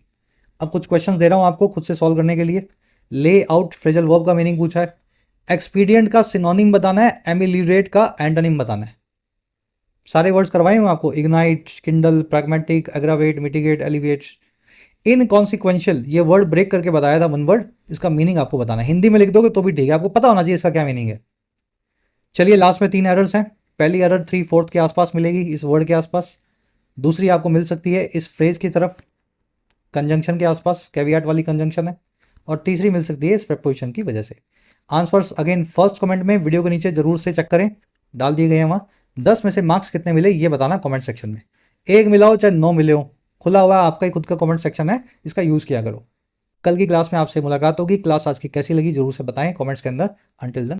अब कुछ क्वेश्चंस दे रहा हूं आपको खुद से सॉल्व करने के लिए। ले आउट फ्रेजल वर्ब का मीनिंग पूछा है, एक्सपीडियंट का सिनोनिम बताना है, एमिलियरेट का एंटोनिम बताना है। सारे वर्ड्स करवाए मैं आपको, ignite, Kindle, pragmatic, aggravate, mitigate, elevate. Inconsequential ये वर्ड ब्रेक करके बताया था वन वर्ड, इसका मीनिंग आपको बताना है। हिंदी में लिख दोगे तो भी ठीक है, आपको पता होना चाहिए इसका क्या मीनिंग है। चलिए लास्ट में 3 एरर्स हैं। पहली एरर 3/4 के आसपास मिलेगी, इस वर्ड के आसपास। दूसरी आपको मिल सकती है इस फ्रेज की तरफ, कंजंक्शन के आसपास, कैवियाट वाली कंजंक्शन है। और तीसरी मिल सकती है इस प्रेपोजिशन की वजह से। आंसर्स अगेन फर्स्ट कमेंट में वीडियो के नीचे जरूर से चेक करें, डाल दिए गए हैं वहाँ। 10 में से मार्क्स कितने मिले ये बताना कमेंट सेक्शन में। 1 मिला हो चाहे 9 मिले हो, खुला हुआ आपका ही खुद का कमेंट सेक्शन है, इसका यूज़ किया करो। कल की क्लास में आपसे मुलाकात होगी। क्लास आज की कैसी लगी जरूर से बताएं कमेंट्स के अंदर। Until then